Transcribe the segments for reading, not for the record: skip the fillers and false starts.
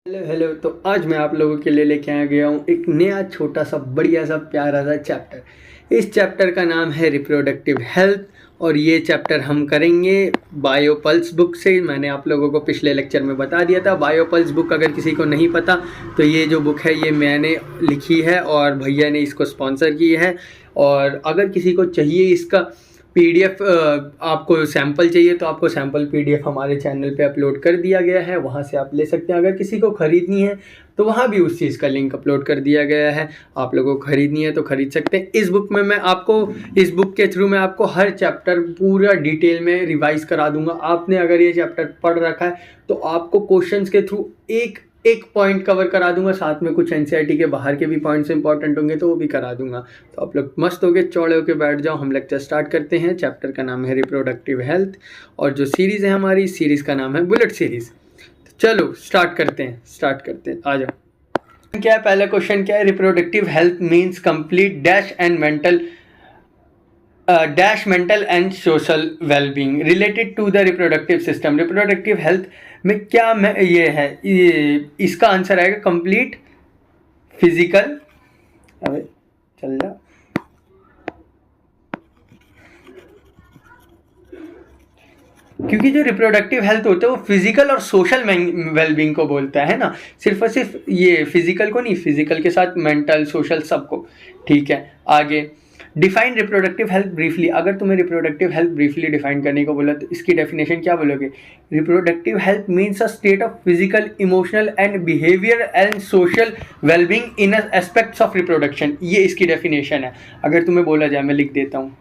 Hello hello. तो आज मैं आप लोगों के लिए लेके आ गया हूँ एक नया छोटा सा बढ़िया सा प्यारा सा चैप्टर। इस चैप्टर का नाम है रिप्रोडक्टिव हेल्थ और ये चैप्टर हम करेंगे बायोपल्स बुक से। मैंने आप लोगों को पिछले लेक्चर में बता दिया था। बायोपल्स बुक अगर किसी को नहीं पता तो ये जो बुक है ये मैंने लिखी है और भैया ने इसको स्पॉन्सर की है। और अगर किसी को चाहिए इसका पीडीएफ, आपको सैंपल चाहिए तो आपको सैंपल पीडीएफ हमारे चैनल पे अपलोड कर दिया गया है, वहाँ से आप ले सकते हैं। अगर किसी को ख़रीदनी है तो वहाँ भी उस चीज़ का लिंक अपलोड कर दिया गया है, आप लोगों को ख़रीदनी है तो ख़रीद सकते हैं। इस बुक में मैं आपको, इस बुक के थ्रू मैं आपको हर चैप्टर पूरा डिटेल में रिवाइज़ करा दूंगा। आपने अगर ये चैप्टर पढ़ रखा है तो आपको क्वेश्चंस के थ्रू एक एक पॉइंट कवर करा दूंगा, साथ में कुछ एनसीईआरटी के बाहर के भी पॉइंट्स इंपॉर्टेंट होंगे तो वो भी करा दूंगा। तो आप लोग मस्त होके चौड़े होके बैठ जाओ। हम लेक्चर स्टार्ट करते हैं। चैप्टर का नाम है रिप्रोडक्टिव हेल्थ और जो सीरीज़ है हमारी, सीरीज़ का नाम है बुलेट सीरीज़। तो चलो स्टार्ट करते हैं, आ जाओ। क्या है पहला क्वेश्चन, क्या है? Reproductive health means complete dash and mental mental and social well-being related to the reproductive system। Reproductive health में क्या ये है, ये इसका आंसर आएगा कंप्लीट फिजिकल। अबे चल जा। क्योंकि जो रिप्रोडक्टिव हेल्थ होता है वो फिजिकल और सोशल वेलबींग को बोलता है ना, सिर्फ और सिर्फ ये फिजिकल को नहीं, फिजिकल के साथ मेंटल सोशल सबको। ठीक है, आगे डिफाइन रिप्रोडक्टिव हेल्थ ब्रीफली। अगर तुम्हें रिप्रोडक्टिव हेल्थ ब्रीफली डिफाइन करने को बोला तो इसकी डेफिनेशन क्या बोलोगे? Reproductive health means a state of physical, emotional and behaviour and social wellbeing in aspects of reproduction. ये इसकी डेफिनेशन है। अगर तुम्हें बोला जाए, मैं लिख देता हूँ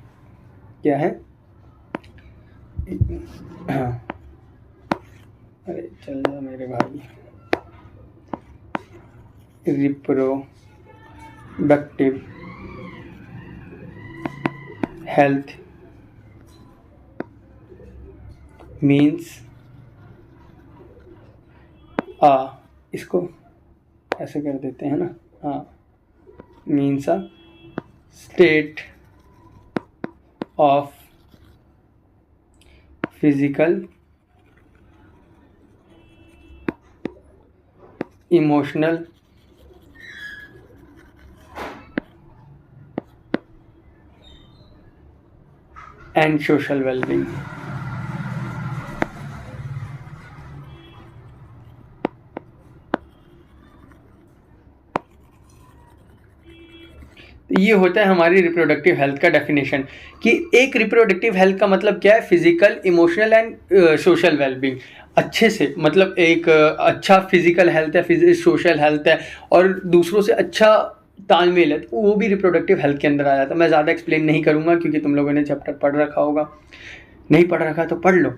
क्या है। हाँ, अरे चल जा मेरे भाई। रिप्रोडक्टिव हेल्थ मीन्स इसको ऐसे कर देते हैं ना, means a state of physical, emotional and social wellbeing. ये होता है हमारी रिप्रोडक्टिव हेल्थ का डेफिनेशन कि एक रिप्रोडक्टिव हेल्थ का मतलब क्या है? Physical, emotional and social wellbeing. अच्छे से मतलब एक अच्छा फिजिकल हेल्थ है, सोशल हेल्थ है और दूसरों से अच्छा तालमेल है, तो वो भी रिप्रोडक्टिव हेल्थ के अंदर आ जाता है। मैं ज़्यादा एक्सप्लेन नहीं करूँगा क्योंकि तुम लोगों ने चैप्टर पढ़ रखा होगा, नहीं पढ़ रखा तो पढ़ लो।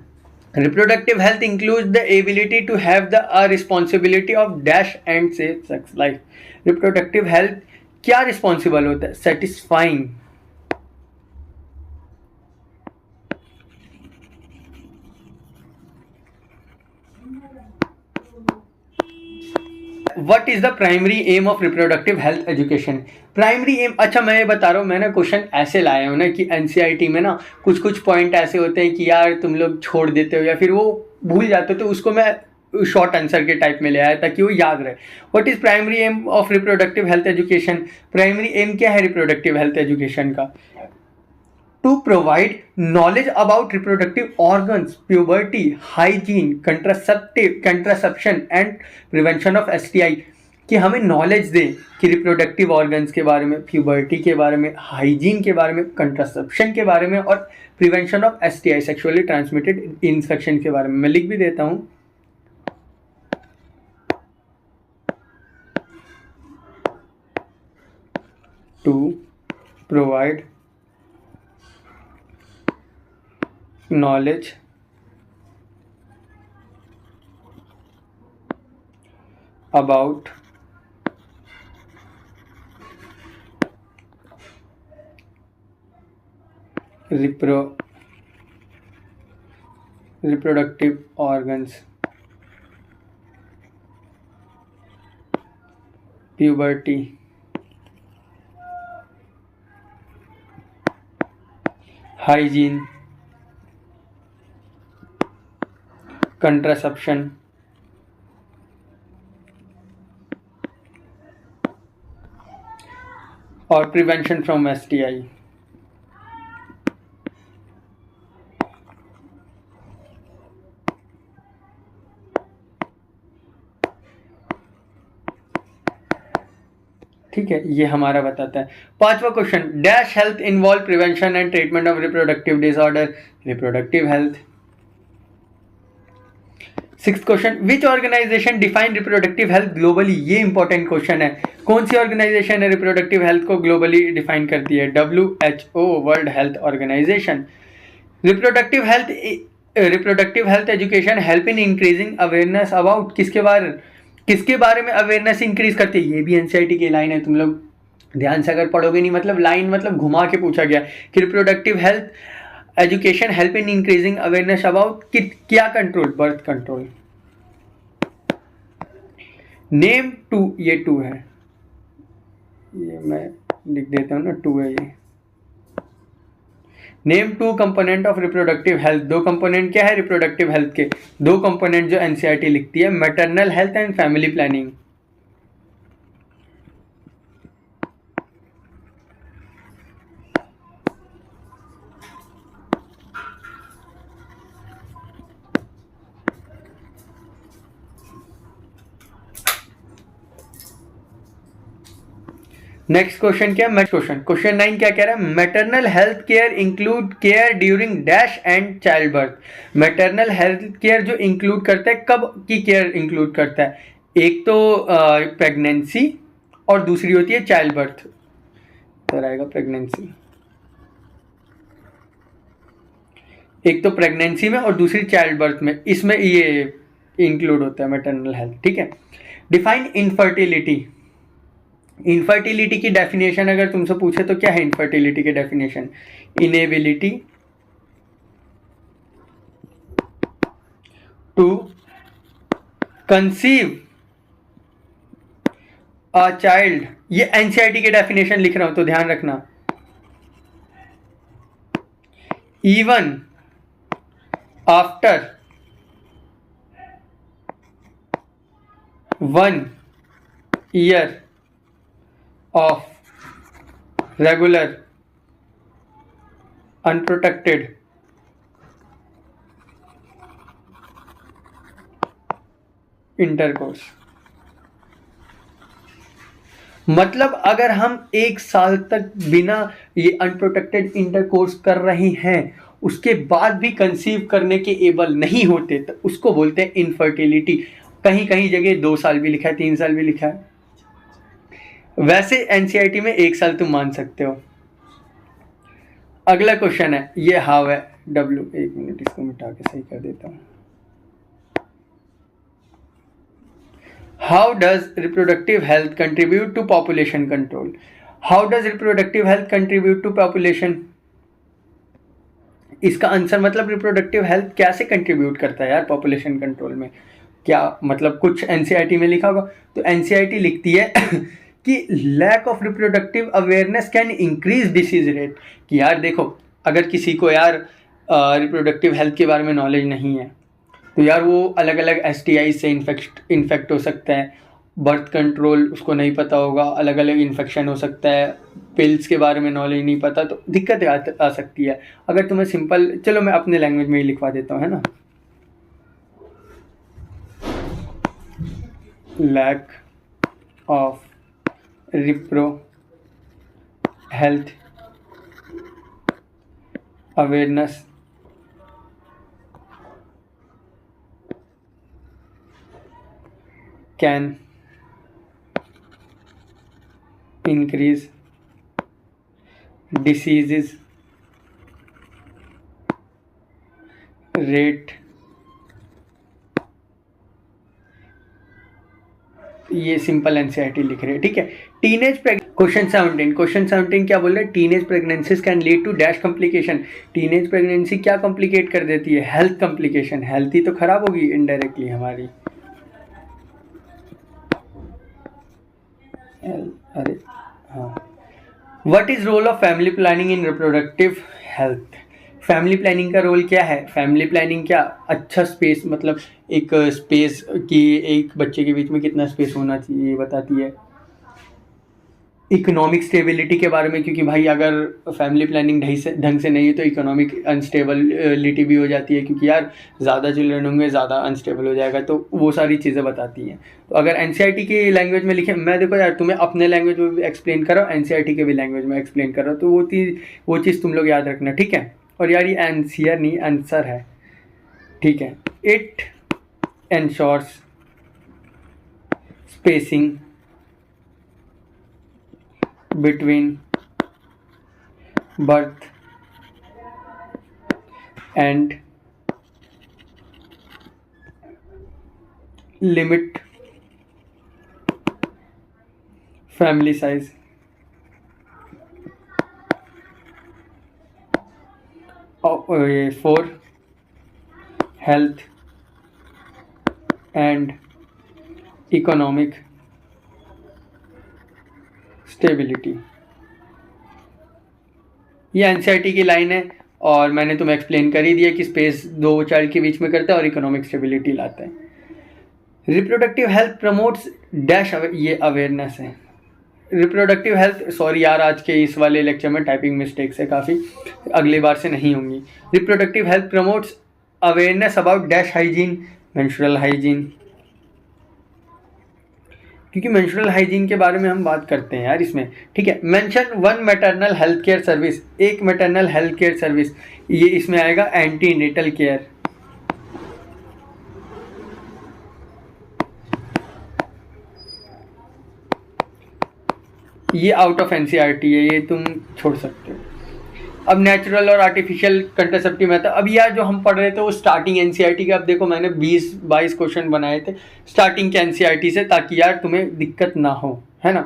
Reproductive health includes the ability to have the responsibility of dash and safe sex life. Reproductive health क्या रिस्पॉन्सिबल होता है? Satisfying what is the primary aim of reproductive health education. Primary aim, अच्छा मैं ये बता रहा हूँ, मैं ना क्वेश्चन ऐसे लाया हूँ ना कि एनसीईआरटी में ना कुछ कुछ पॉइंट ऐसे होते हैं कि यार तुम लोग छोड़ देते हो या फिर वो भूल जाते हो, तो उसको मैं शॉर्ट आंसर के टाइप में ले आया ताकि वो याद रहे। What is primary aim of reproductive health education. Primary aim क्या है रिप्रोडक्टिव हेल्थ एजुकेशन का? To provide knowledge about reproductive organs, puberty, hygiene, contraception and prevention of STI. कि हमें नॉलेज दे कि रिप्रोडक्टिव ऑर्गन्स के बारे में, प्यूबर्टी के बारे में, हाइजीन के बारे में, कंट्रासेप्शन के बारे में और prevention of STI, sexually transmitted infection के बारे में। मैं लिख भी देता हूँ। To provide knowledge about reproductive organs, puberty, hygiene, contraception और प्रिवेंशन फ्रॉम STI। ठीक है, ये हमारा बताता है। पांचवा question, dash health involve prevention and treatment of reproductive disorder, reproductive health. Six question, which organization define reproductive health globally, ये important question है। कौन सी ऑर्गेनाइजेशन है रिप्रोडक्टिव हेल्थ को ग्लोबली डिफाइन करती है? WHO, world health organization. Reproductive health education help in increasing awareness about, किसके बारे में अवेयरनेस इंक्रीज करती है? ये भी एनसीईआरटी की लाइन है, तुम लोग ध्यान से अगर पढ़ोगे नहीं, मतलब लाइन मतलब घुमा के पूछा गया कि reproductive health education help in increasing awareness about क्या कंट्रोल? Birth control. नेम 2, ये 2 है, ये मैं लिख देता हूँ ना, 2 है ये। Name 2 component of reproductive health, 2 component क्या है रिप्रोडक्टिव हेल्थ के? 2 कंपोनेंट जो एनसीईआरटी लिखती है, maternal health and family planning. Next question क्या है? क्वेश्चन 9 क्या कह रहा है? Maternal health care include care during dash and child birth. Maternal health care जो इंक्लूड करता है, कब की केयर इंक्लूड करता है? एक तो प्रेगनेंसी और दूसरी होती है चाइल्ड बर्थ। इधर आएगा प्रेगनेंसी, एक तो प्रेगनेंसी में और दूसरी चाइल्ड बर्थ में, इसमें ये इंक्लूड होता है मैटरनल हेल्थ। ठीक है। Define infertility. इनफर्टिलिटी की डेफिनेशन अगर तुमसे पूछे तो क्या है इनफर्टिलिटी की definition? Inability to conceive a child, ये एनसीईआरटी की डेफिनेशन लिख रहा हूं तो ध्यान रखना। Even after 1 year of regular unprotected intercourse। मतलब अगर हम 1 साल तक बिना ये अनप्रोटेक्टेड इंटरकोर्स कर रहे हैं, उसके बाद भी कंसीव करने के एबल नहीं होते, तो उसको बोलते हैं इनफर्टिलिटी। कहीं कहीं जगह 2 साल भी लिखा है, 3 साल भी लिखा है। वैसे एनसीईआरटी में 1 साल तुम मान सकते हो। अगला क्वेश्चन है, ये हाउ है W, 1 मिनट इसको मिटा के सही कर देता हूँ। How does reproductive health contribute to population control? How does reproductive health contribute to population? इसका आंसर मतलब रिप्रोडक्टिव हेल्थ कैसे कंट्रीब्यूट करता है यार पॉपुलेशन कंट्रोल में? क्या मतलब कुछ एनसीईआरटी में लिखा होगा? तो एनसीईआरटी लिखती है कि lack of reproductive awareness can increase disease rate. कि यार देखो, अगर किसी को यार रिप्रोडक्टिव हेल्थ के बारे में नॉलेज नहीं है, तो यार वो अलग अलग STI से इन्फेक्ट हो सकता है। बर्थ कंट्रोल उसको नहीं पता होगा, अलग अलग इन्फेक्शन हो सकता है। पिल्स के बारे में नॉलेज नहीं पता, तो दिक्कत आ सकती है। अगर तुम्हें सिंपल, चलो मैं अपने लैंग्वेज में ही लिखवा देता हूँ, है ना। Lack of repro health awareness can increase diseases rate। ये सिंपल एनसीईआरटी लिख रहे हैं। ठीक है। टीनेज क्वेश्चन 17 क्या बोल रहे हैं? Teenage pregnancies can lead to dash complication. Teenage pregnancy क्या कॉम्प्लिकेट कर देती है? Health complication. हेल्थ ही तो खराब होगी इनडायरेक्टली हमारी। अरे हाँ, what is role of family planning in reproductive health? Family planning का रोल क्या है? फैमिली प्लानिंग क्या अच्छा स्पेस, मतलब एक स्पेस की, एक बच्चे के बीच में कितना स्पेस होना चाहिए ये बताती है। इकोनॉमिक स्टेबिलिटी के बारे में, क्योंकि भाई अगर फैमिली प्लानिंग ढंग से नहीं है तो इकोनॉमिक अनस्टेबिलिटी भी हो जाती है, क्योंकि यार ज़्यादा चिल्ड्रन होंगे ज़्यादा अनस्टेबल हो जाएगा, तो वो सारी चीज़ें बताती हैं। तो अगर एनसीईआरटी की लैंग्वेज में लिखे, मैं देखो यार तुम्हें अपने लैंग्वेज में भी एक्सप्लेन करो, एनसीईआरटी के भी लैंग्वेज में एक्सप्लेन करो, तो वो चीज़ तुम लोग याद रखना, ठीक है। और यार ये आंसर नहीं आंसर है, ठीक है। It ensures spacing between birth and limit family size. For health and economic stability. ये एनसीईआरटी की लाइन है और मैंने तुम्हें एक्सप्लेन कर ही दिया कि स्पेस दो चाइल्ड के बीच में करता है और इकोनॉमिक स्टेबिलिटी लाता है। रिप्रोडक्टिव हेल्थ प्रमोट्स डैश, ये अवेयरनेस है। रिप्रोडक्टिव हेल्थ, सॉरी यार आज के इस वाले लेक्चर में टाइपिंग मिस्टेक्स है काफ़ी, अगली बार से नहीं होंगी। Reproductive health promotes awareness about dash hygiene, menstrual hygiene, क्योंकि मेंस्ट्रुअल हाइजीन के बारे में हम बात करते हैं यार इसमें, ठीक है। Mention one maternal health care service, एक मैटरनल हेल्थ केयर सर्विस, ये इसमें आएगा एंटी नेटल केयर। ये आउट ऑफ एनसीईआरटी है, ये तुम छोड़ सकते हो। अब नेचुरल और आर्टिफिशियल कंट्रासेप्टिव मेथड, अब यार जो हम पढ़ रहे थे वो स्टार्टिंग एनसीईआरटी के, अब देखो मैंने 20-22 क्वेश्चन बनाए थे स्टार्टिंग के एनसीईआरटी से, ताकि यार तुम्हें दिक्कत ना हो, है ना।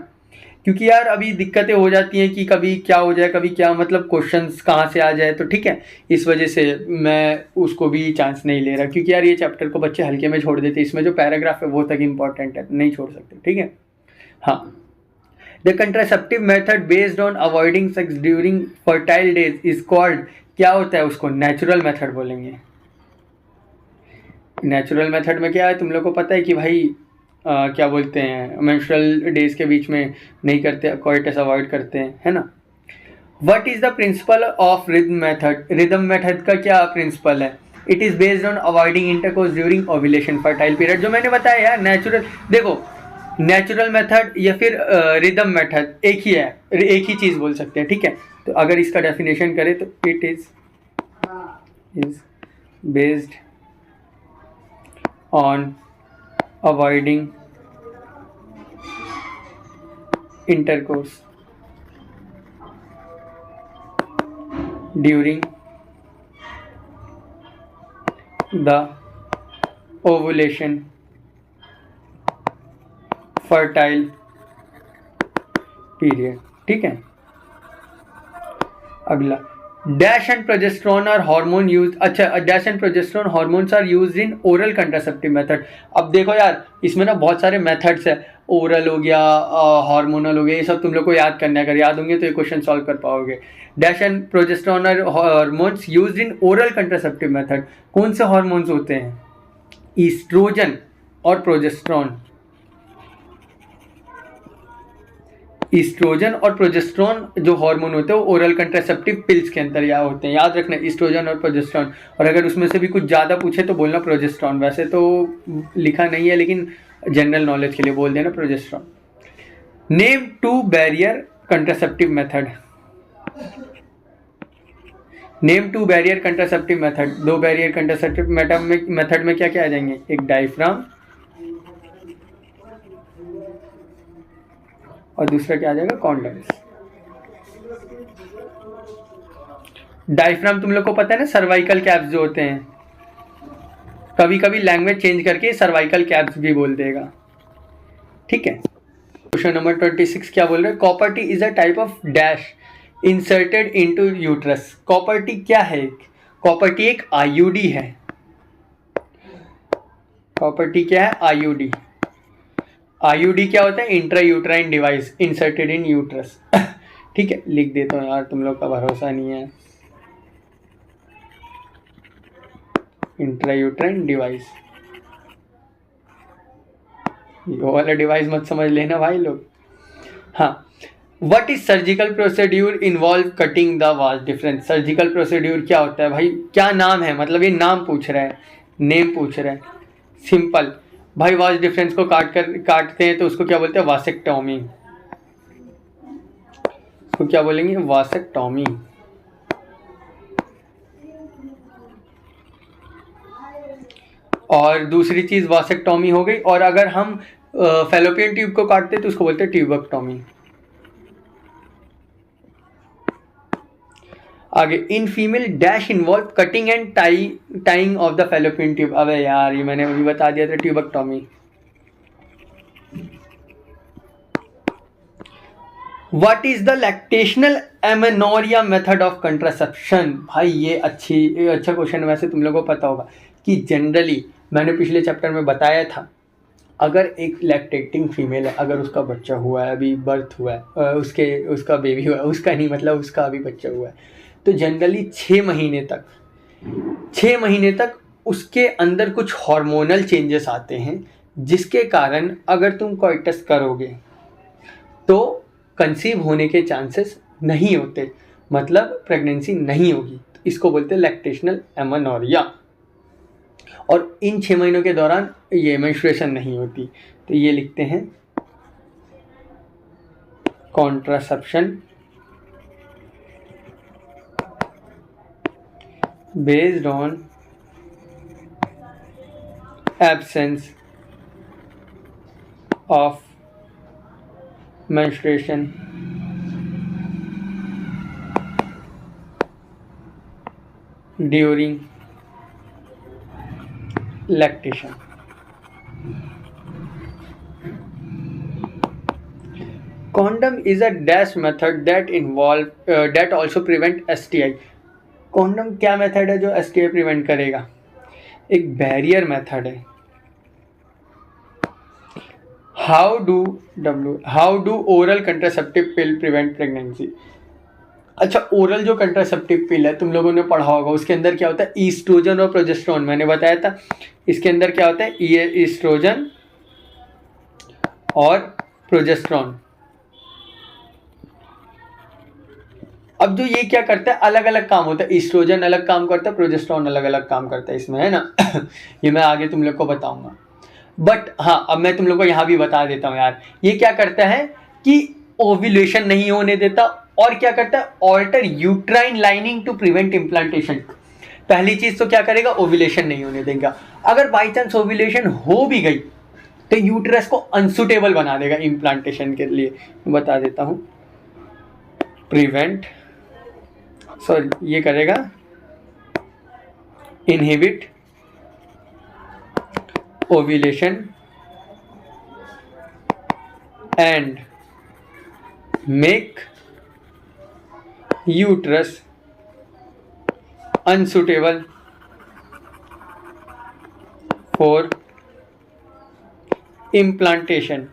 क्योंकि यार अभी दिक्कतें हो जाती हैं कि कभी क्या हो जाए, कभी क्या, मतलब क्वेश्चंस कहाँ से आ जाए, तो ठीक है, इस वजह से मैं उसको भी चांस नहीं ले रहा, क्योंकि यार ये चैप्टर को बच्चे हल्के में छोड़ देते, इसमें जो पैराग्राफ है वो तक इंपॉर्टेंट है, नहीं छोड़ सकते, ठीक है। हाँ, the contraceptive method based on avoiding sex during fertile days is called, क्या होता है उसको, नेचुरल मेथड बोलेंगे। नेचुरल मेथड में क्या है, तुम लोग को पता है कि भाई क्या बोलते हैं, मेंस्ट्रुअल डेज के बीच में नहीं करते, कोइटस अवॉइड करते हैं, है ना। What is the principle of rhythm method, rhythm method का क्या प्रिंसिपल है, it is based on avoiding intercourse during ovulation fertile period, जो मैंने बताया यार। नेचुरल, देखो नेचुरल मेथड या फिर रिदम मेथड एक ही है, एक ही चीज़ बोल सकते हैं, ठीक है। तो अगर इसका डेफिनेशन करें तो it is based on avoiding intercourse during the ovulation fertile period, ठीक है। अगला, dash and progesterone are hormone use, अच्छा, dash and progesterone hormones are used in oral contraceptive method. अब देखो यार इसमें ना बहुत सारे मेथड्स है, ओरल हो गया, हार्मोनल हो गया, ये सब तुम लोग को याद करना है, अगर याद होंगे तो ये क्वेश्चन सॉल्व कर पाओगे। Dash and progesterone are hormones used in oral contraceptive method, कौन से हार्मोन्स होते हैं, ईस्ट्रोजन और प्रोजेस्टेरोन। ईस्ट्रोजन और प्रोजेस्टेरोन जो हार्मोन होते हैं वो ओरल कंट्रासेप्टिव पिल्स के अंदर या होते हैं, याद रखना, ईस्ट्रोजन और प्रोजेस्टेरोन। और अगर उसमें से भी कुछ ज़्यादा पूछे तो बोलना प्रोजेस्टेरोन, वैसे तो लिखा नहीं है लेकिन जनरल नॉलेज के लिए बोल देना progesterone. Name 2 barrier contraceptive method, name 2 barrier contraceptive method, 2 barrier contraceptive method में क्या क्या आ जाएंगे, एक डायफ्राम और दूसरा क्या आ जाएगा, कॉन्डम्स। डायफ्राम तुम लोग को पता है ना, सर्वाइकल कैप्स जो होते हैं, कभी कभी लैंग्वेज चेंज करके सर्वाइकल कैप्स भी बोल देगा, ठीक है। क्वेश्चन नंबर 26 क्या बोल रहे हैं, copper T is a type of dash inserted into uterus. Copper T क्या है, कॉपर टी एक आईयूडी है। कॉपर टी क्या है, आईयूडी। आईयूडी क्या होता है, intra uterine device inserted in uterus, ठीक है, लिख देता हूँ यार, तुम लोग का भरोसा नहीं है। इंट्रा यूट्राइन डिवाइस, वो वाला डिवाइस मत समझ लेना भाई लोग। हाँ, what is surgical procedure involve cutting the vas deferens. Surgical procedure क्या होता है भाई, क्या नाम है, मतलब ये नाम पूछ रहा है, नेम पूछ रहा है। सिंपल भाई, वास डिफरेंस को काटते हैं तो उसको क्या बोलते हैं, वासेक्टोमी। उसको क्या बोलेंगे, वासेक्टोमी। और दूसरी चीज वासेक्टोमी हो गई। और अगर हम फैलोपियन ट्यूब को काटते तो उसको बोलते हैं ट्यूबेक्टोमी। आगे, in female dash involve cutting and tying of the fallopian tube. अबे यार, ये मैंने अभी बता दिया था, tubectomy. What is the lactational amenorrhea method of contraception. भाई ये अच्छा क्वेश्चन, वैसे तुम लोगों को पता होगा कि जनरली मैंने पिछले चैप्टर में बताया था, अगर एक लैक्टेटिंग फीमेल है, अगर उसका बच्चा हुआ है, अभी बर्थ हुआ है, उसका बेबी हुआ है, उसका नहीं मतलब उसका अभी बच्चा हुआ है, तो जनरली 6 महीने तक उसके अंदर कुछ हार्मोनल चेंजेस आते हैं, जिसके कारण अगर तुम कोइटस करोगे तो कंसीव होने के चांसेस नहीं होते, मतलब प्रेगनेंसी नहीं होगी। तो इसको बोलते हैं लैक्टेशनल एमेनोरिया। और इन 6 महीनों के दौरान ये मेंस्ट्रुएशन नहीं होती। तो ये लिखते हैं contraception based on absence of menstruation during lactation. Condom is a dash method that also prevent STI. Condom क्या मेथड है जो STI प्रिवेंट करेगा, एक बैरियर मेथड है। How do oral contraceptive pill prevent pregnancy. अच्छा, ओरल जो contraceptive पिल है तुम लोगों ने पढ़ा होगा, उसके अंदर क्या होता है, ईस्ट्रोजन और प्रोजेस्टेरोन। मैंने बताया था इसके अंदर क्या होता है, ये ईस्ट्रोजन और प्रोजेस्टेरोन। अब जो ये क्या करता है, अलग अलग काम होता है, ईस्ट्रोजन अलग काम करता है, प्रोजेस्टेरोन अलग अलग काम करता है इसमें, है ना। ये मैं आगे तुम लोग को बताऊंगा। बट हाँ, अब मैं तुम लोग को यहाँ भी बता देता हूँ यार, ये क्या करता है कि ओव्यूलेशन नहीं होने देता, और क्या करता है, alter uterine lining to prevent implantation. पहली चीज तो क्या करेगा, ओव्यूलेशन नहीं होने देगा। अगर बाई चांस ओव्यूलेशन हो भी गई तो यूट्रस को अनसुटेबल बना देगा इम्प्लांटेशन के लिए। बता देता हूँ, प्रिवेंट, सॉरी ये करेगा inhibit ovulation and make uterus unsuitable for implantation।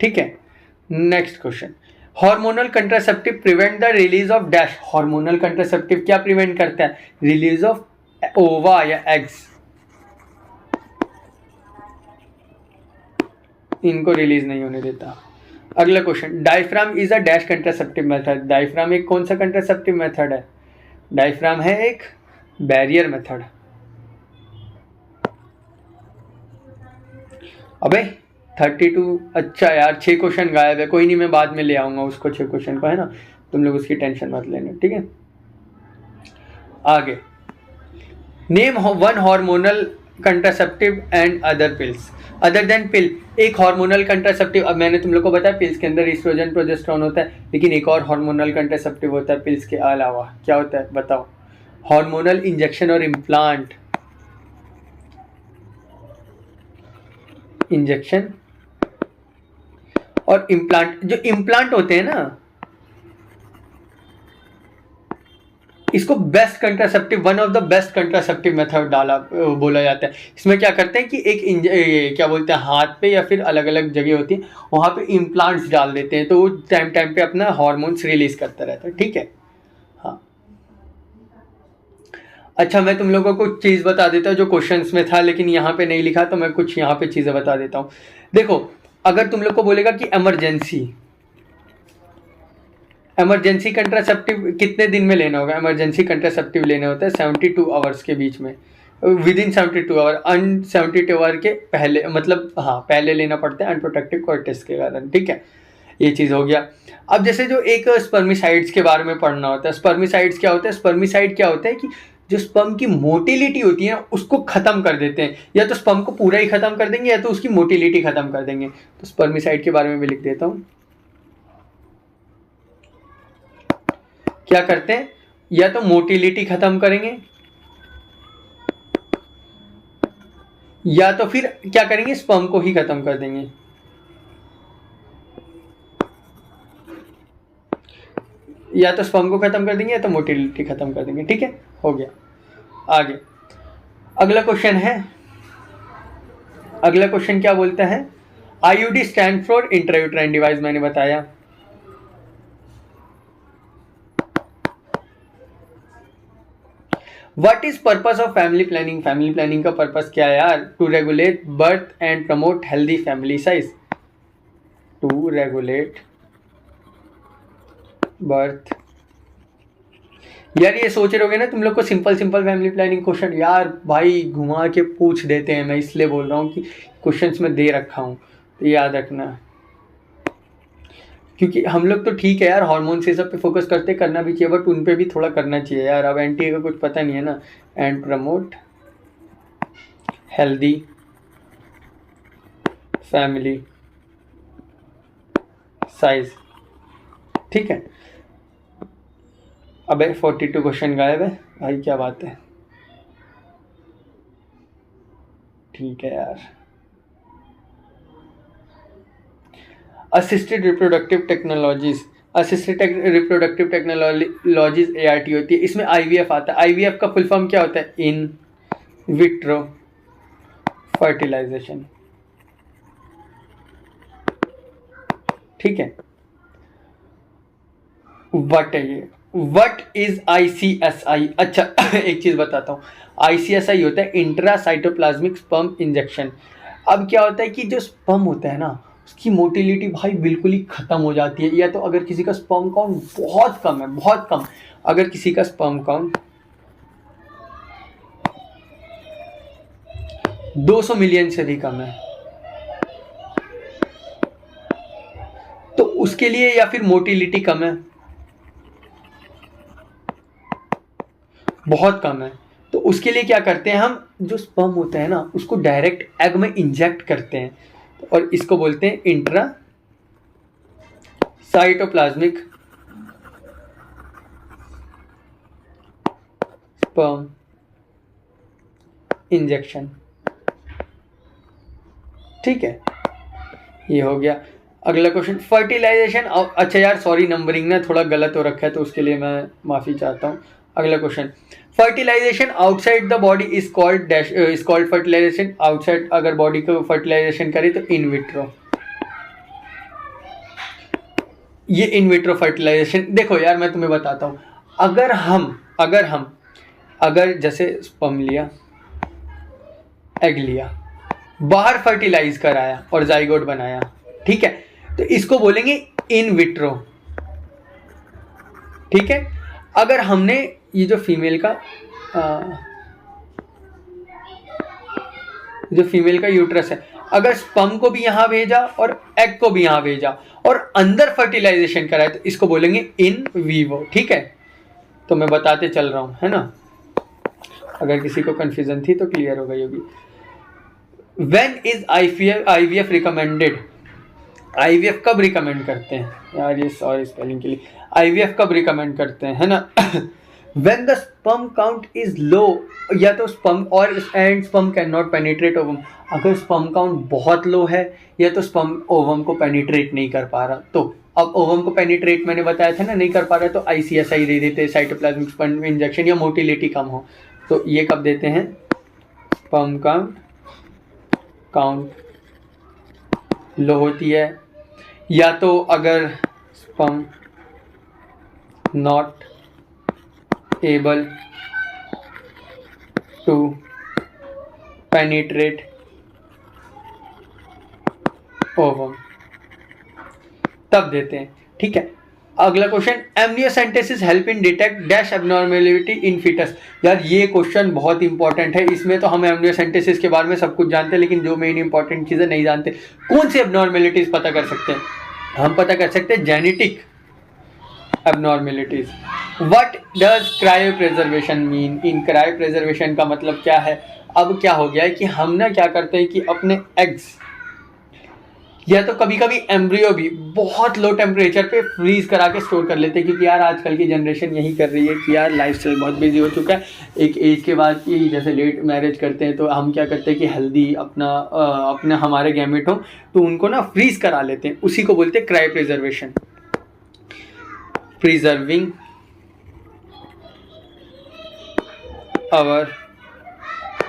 ठीक है, next question, hormonal contraceptive prevent the release of dash. Hormonal contraceptive क्या प्रिवेंट करता है, रिलीज ऑफ ओवा या एग्स, इनको रिलीज नहीं होने देता। अगला question, diaphragm is a dash contraceptive method. Diaphragm एक कौन सा कंट्रासेप्टिव मेथड है, डायफ्राम है एक बैरियर मेथड। अबे 32, अच्छा यार 6 क्वेश्चन गायब है, कोई नहीं, मैं बाद में ले आऊंगा उसको 6 क्वेश्चन को, है ना, तुम लोग उसकी टेंशन मत लेना, ठीक है। आगे, name one hormonal contraceptive and other pills other than pill. एक हार्मोनल कंट्रासेप्टिव, अब मैंने तुम लोग को बताया पिल्स के अंदर ईस्ट्रोजन प्रोजेस्टेरोन होता है, लेकिन एक और हार्मोनल कंट्रासेप्टिव होता है पिल्स के अलावा, क्या होता है बताओ, हार्मोनल इंजेक्शन और इम्प्लांट। इंजेक्शन और इम्प्लांट, जो इम्प्लांट होते हैं ना, इसको best contraceptive, one of the best contraceptive method बोला जाता है। इसमें क्या करते हैं कि एक क्या बोलते हैं, हाथ पे या फिर अलग अलग जगह होती है, वहाँ पे इम्प्लांट्स डाल देते हैं, तो वो टाइम टाइम पे अपना हार्मोन्स रिलीज करता रहता है, ठीक है। हाँ, अच्छा मैं तुम लोगों को कुछ चीज़ बता देता हूँ जो क्वेश्चंस में था लेकिन यहाँ पे नहीं लिखा, तो मैं कुछ यहाँ पे चीज़ें बता देता हूँ। देखो, अगर तुम लोग को बोलेगा कि इमरजेंसी कंट्रासेप्टिव कितने दिन में लेना होगा, इमरजेंसी कंट्रासेप्टिव लेना होता है 72 आवर्स के बीच में, विद इन 72 आवर, 72 आवर के पहले, मतलब हाँ पहले लेना पड़ता है अनप्रोटेक्टिव कोइटस के कारण, ठीक है। ये चीज़ हो गया। अब जैसे जो एक स्पर्मिसाइड्स के बारे में पढ़ना होता है, स्पर्मिसाइड्स क्या होता है, स्पर्मिसाइड क्या होता है कि जो स्पर्म की मोटिलिटी होती है उसको खत्म कर देते हैं, या तो स्पर्म को पूरा ही खत्म कर देंगे या तो उसकी मोटिलिटी खत्म कर देंगे। तो स्पर्मिसाइड के बारे में भी लिख देता हूँ। क्या करते हैं, या तो मोटिलिटी खत्म करेंगे या तो फिर क्या करेंगे, स्पर्म को ही खत्म कर देंगे। या तो स्पर्म को खत्म कर देंगे या तो मोटिलिटी खत्म कर देंगे, ठीक है, हो गया। आगे अगला क्वेश्चन है, अगला क्वेश्चन क्या बोलता है, IUD stand for intrauterine device, मैंने बताया। What is purpose of family planning, family planning का पर्पस क्या है यार, to regulate birth and promote healthy family size, to regulate birth. यार ये सोच रहे होगे ना तुम लोग को, simple simple family planning question, यार भाई घुमा के पूछ देते हैं, मैं इसलिए बोल रहा हूँ कि क्वेश्चंस में दे रखा हूँ, तो याद रखना। क्योंकि हम लोग तो ठीक है यार, हार्मोन से सब पे फोकस करते, करना भी चाहिए, बट उन पे भी थोड़ा करना चाहिए यार। अब एंटी का कुछ पता नहीं है ना, and promote healthy family size, ठीक है। अबे 42 क्वेश्चन गायब है भाई, क्या बात है, ठीक है यार। Assisted reproductive technologies, assisted reproductive technologies ART होती है, इसमें IVF आता है। IVF का फुल फॉर्म क्या होता है, इन विट्रो फर्टिलाइजेशन, ठीक है। वट है ये, वट इज ICSI, अच्छा एक चीज बताता हूँ, ICSI होता है इंट्रासाइटोप्लाज्मिक स्पर्म इंजेक्शन। अब क्या होता है कि जो स्पर्म होता है ना, उसकी मोटिलिटी भाई बिल्कुल ही खत्म हो जाती है, या तो अगर किसी का स्पर्म काउंट बहुत कम है, बहुत कम, अगर किसी का स्पर्म काउंट 200 मिलियन से भी कम है, तो उसके लिए, या फिर मोटिलिटी कम है, बहुत कम है, तो उसके लिए क्या करते हैं हम, जो स्पर्म होता है ना उसको डायरेक्ट एग में इंजेक्ट करते हैं, और इसको बोलते हैं इंट्रा साइटोप्लाज्मिक स्पर्म इंजेक्शन, ठीक है। ये हो गया। अगला क्वेश्चन, फर्टिलाइजेशन, अच्छा यार सॉरी नंबरिंग ना थोड़ा गलत हो रखा है, तो उसके लिए मैं माफ़ी चाहता हूँ। अगला question, fertilisation outside the body is called fertilisation, outside अगर बॉडी को फर्टिलाइजेशन करे तो इन विट्रो, ये इन विट्रो फर्टिलाइजेशन। देखो यार मैं तुम्हें बताता हूँ, अगर जैसे स्पर्म लिया, एग लिया, बाहर फर्टिलाइज कराया और जाइगोट बनाया, ठीक है, तो इसको बोलेंगे इन विट्रो, ठीक है। अगर हमने ये जो फीमेल का यूट्रस है, अगर स्पर्म को भी यहां भेजा और एग को भी यहां भेजा और अंदर फर्टिलाइजेशन कराया, तो इसको बोलेंगे इन वीवो, ठीक है। तो मैं बताते चल रहा हूं, है ना, अगर किसी को कंफ्यूजन थी तो क्लियर हो गई होगी। When is IVF recommended, IVF कब रिकमेंड करते हैं यार, ये सॉरी स्पेलिंग के लिए, IVF कब रिकमेंड करते हैं, है ना When the sperm count is low, या तो स्पर्म और and sperm can not penetrate ovum, अगर स्पर्म काउंट बहुत लो है या तो स्पर्म ओवम को पेनिट्रेट नहीं कर पा रहा, तो अब ओवम को पेनिट्रेट मैंने बताया था ना नहीं कर पा रहा, तो ICSI दे देते हैं, साइटोप्लाज्मिक स्पर्म इंजेक्शन, या मोटिलिटी कम हो, तो ये कब देते हैं, स्पर्म काउंट लो होती है, या तो अगर sperm not able to penetrate ovum, तब देते हैं। ठीक है, अगला question, amniocentesis help in detect dash abnormality in foetus. यार ये क्वेश्चन बहुत इंपॉर्टेंट है, इसमें तो हम एमनियोसेंटेसिस के बारे में सब कुछ जानते हैं, लेकिन जो मेन इंपॉर्टेंट चीज़ें नहीं जानते। कौन सी एब्नॉर्मेलिटीज पता कर सकते हैं? हम पता कर सकते हैं genetic abnormalities. What does cryopreservation mean? इन क्रायो प्रिजर्वेशन का मतलब क्या है? अब क्या हो गया है कि हम ना क्या करते हैं कि अपने एग्स या तो कभी कभी एम्ब्रियो भी बहुत लो टेम्परेचर पे फ्रीज करा के स्टोर कर लेते हैं, क्योंकि यार आजकल की जनरेशन यही कर रही है कि यार लाइफस्टाइल बहुत बिजी हो चुका है। एक एज के बाद की जैसे लेट मैरिज करते हैं तो हम क्या करते हैं कि हेल्दी अपना हमारे गैमेट हो तो उनको ना फ्रीज करा लेते हैं, उसी को बोलते हैं cryopreservation. Preserving our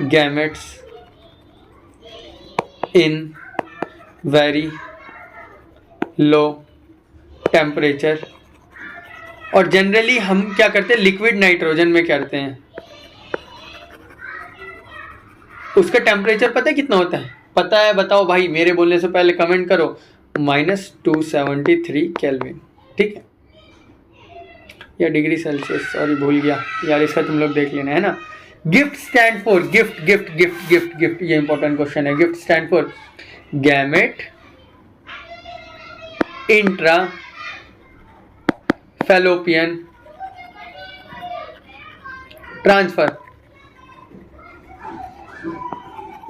gametes in very low temperature. और जनरली हम क्या करते हैं, लिक्विड नाइट्रोजन में करते हैं। उसका टेम्परेचर पता है कितना होता है? पता है? बताओ भाई, मेरे बोलने से पहले कमेंट करो। -273 केल्विन। ठीक है, या डिग्री सेल्सियस, सॉरी भूल गया यार, इसका तुम लोग देख लेना है ना। Gift stand for, gift gift gift gift gift, ये इंपॉर्टेंट क्वेश्चन है। Gift stand for gamete intra fallopian transfer.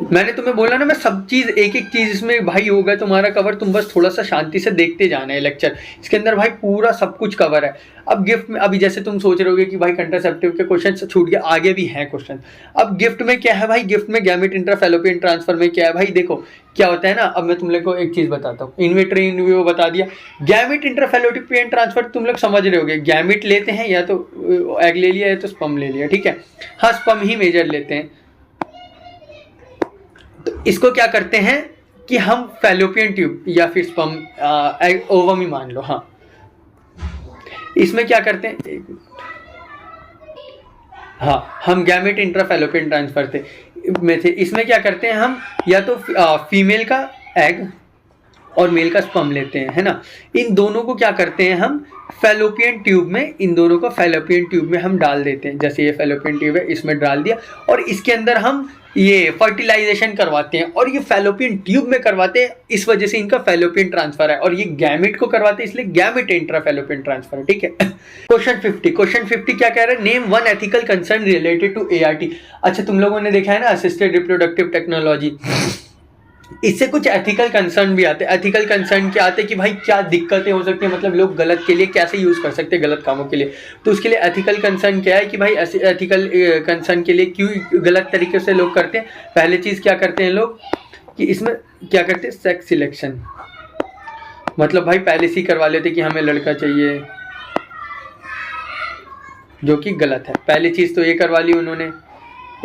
मैंने तुम्हें बोला ना, मैं सब चीज एक एक चीज इसमें भाई होगा तुम्हारा कवर, तुम बस थोड़ा सा शांति से देखते जाना है लेक्चर, इसके अंदर भाई पूरा सब कुछ कवर है। अब गिफ्ट में, अभी जैसे तुम सोच रहे होगे कि भाई कंट्रासेप्टिव के क्वेश्चन छूट गए, आगे भी हैं क्वेश्चन। अब गिफ्ट में क्या है भाई? गिफ्ट में गैमेट इंट्रा फैलोपियन ट्रांसफर में क्या है भाई? देखो क्या होता है ना, अब मैं तुम लोग को एक चीज बताता हूँ। इन्विट्रो इन विवो बता दिया। गैमेट इंट्रा फैलोपियन ट्रांसफर तुम लोग समझ रहे होगे, गैमेट लेते हैं या तो एग ले लिया या तो स्पर्म ले लिया। ठीक है, हाँ स्पर्म ही मेजर लेते हैं। तो इसको क्या करते हैं कि हम फैलोपियन ट्यूब या फिर स्पर्म ओवम ही मान लो, हाँ इसमें क्या करते हैं, हाँ हम गैमेट इंट्रा फैलोपियन ट्रांसफर थे, इसमें क्या करते हैं हम, या तो फीमेल का एग और मेल का स्पर्म लेते हैं, है ना। इन दोनों को क्या करते हैं हम फैलोपियन ट्यूब में, इन दोनों को फैलोपियन ट्यूब में हम डाल देते हैं। जैसे ये फैलोपियन ट्यूब है, इसमें डाल दिया और इसके अंदर हम ये फर्टिलाइजेशन करवाते हैं, और ये फैलोपियन ट्यूब में करवाते हैं, इस वजह से इनका फैलोपियन ट्रांसफर है। और ये गैमेट को करवाते हैं, इसलिए गैमेट इंट्रा फैलोपियन ट्रांसफर है। ठीक है, क्वेश्चन 50 क्या कह रहा है? Name one ethical concern related to ART। अच्छा तुम लोगों ने देखा है ना असिस्टेड रिप्रोडक्टिव टेक्नोलॉजी, इससे कुछ एथिकल कंसर्न भी आते हैं। एथिकल कंसर्न क्या आते हैं कि भाई क्या दिक्कतें हो सकती हैं, मतलब लोग गलत के लिए कैसे यूज़ कर सकते हैं, गलत कामों के लिए। तो उसके लिए एथिकल कंसर्न क्या है कि भाई एथिकल कंसर्न के लिए क्यों गलत तरीके से लोग करते हैं। पहले चीज़ क्या करते हैं लोग कि इसमें क्या करते हैं, सेक्स सिलेक्शन, मतलब भाई पहले से ही करवा लेते कि हमें लड़का चाहिए, जो कि गलत है। पहली चीज़ तो ये करवा ली उन्होंने,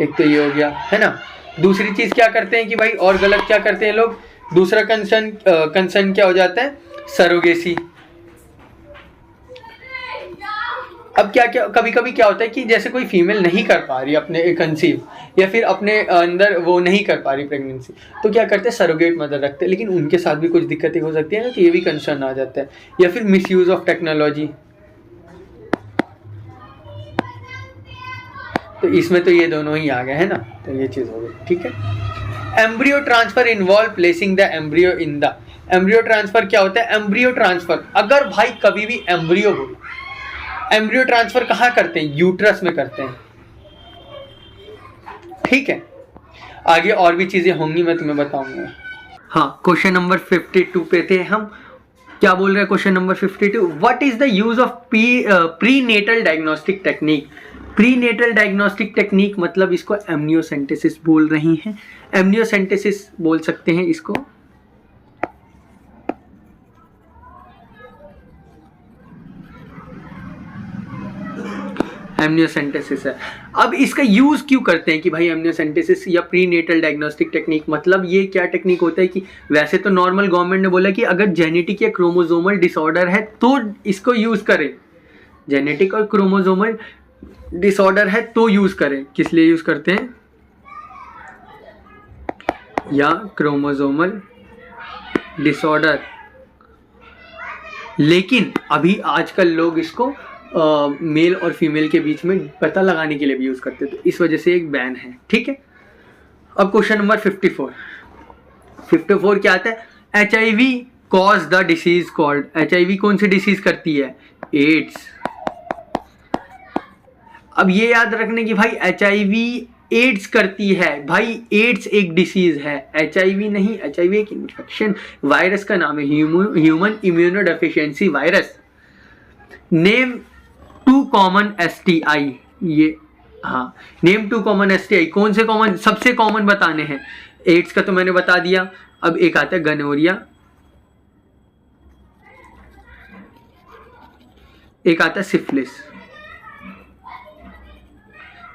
एक तो ये हो गया, है ना। दूसरी चीज क्या करते हैं कि भाई, और गलत क्या करते हैं लोग, दूसरा कंसर्न क्या हो जाता है, सरोगेसी। अब क्या क्या कभी कभी क्या होता है कि जैसे कोई फीमेल नहीं कर पा रही अपने कंसीव, या फिर अपने अंदर वो नहीं कर पा रही प्रेगनेंसी, तो क्या करते हैं सरोगेट मदर रखते हैं, लेकिन उनके साथ भी कुछ दिक्कतें हो सकती है ना, तो ये भी कंसर्न आ जाता है। या फिर मिस यूज ऑफ टेक्नोलॉजी, तो इसमें तो ये दोनों ही आ गए, है ना, तो ये चीज़ हो गई। ठीक है, embryo transfer involve placing the embryo in the. Embryo transfer क्या होता है? एम्ब्रियो ट्रांसफर, अगर भाई कभी भी एम्ब्रियो बोलो, एम्ब्रियो ट्रांसफर कहाँ करते हैं? यूट्रस में करते हैं। ठीक है, आगे और भी चीजें होंगी, मैं तुम्हें बताऊंगा। हाँ, क्वेश्चन नंबर 52 पे थे हम। क्या बोल रहे हैं question number 52? What is the use of prenatal diagnostic technique. Prenatal diagnostic technique मतलब इसको एमनियोसेंटेसिस बोल रही हैं, एमनियोसेंटेसिस बोल सकते हैं इसको। एमनियोसेंटेसिस है। अब इसका यूज क्यों करते हैं कि भाई एमनियोसेंटेसिस या प्री नेटल डायग्नोस्टिक टेक्निक, मतलब ये क्या टेक्निक होता है कि वैसे तो नॉर्मल गवर्नमेंट ने बोला कि अगर जेनेटिक या क्रोमोसोमल डिसऑर्डर है तो इसको यूज करें, जेनेटिक और क्रोमोसोमल डिसऑर्डर है तो यूज करें। किस लिए यूज करते हैं? या क्रोमोसोमल डिसऑर्डर, लेकिन अभी आजकल लोग इसको मेल और फीमेल के बीच में पता लगाने के लिए भी यूज करते हैं, तो इस वजह से एक बैन है, ठीक है। अब क्वेश्चन नंबर 54 क्या आता है? HIV cause the disease called, HIV कौन सी डिसीज करती है? एड्स। अब ये याद रखने की भाई HIV एड्स करती है, भाई एड्स एक डिसीज है, HIV नहीं। HIV एक इन्फेक्शन, वायरस का नाम है, human immunodeficiency virus. Name 2 common STI, ये हाँ, नेम 2 कॉमन STI, कौन से कॉमन, सबसे कॉमन बताने हैं। एड्स का तो मैंने बता दिया, अब एक आता है गनोरिया, एक आता है सिफिलिस,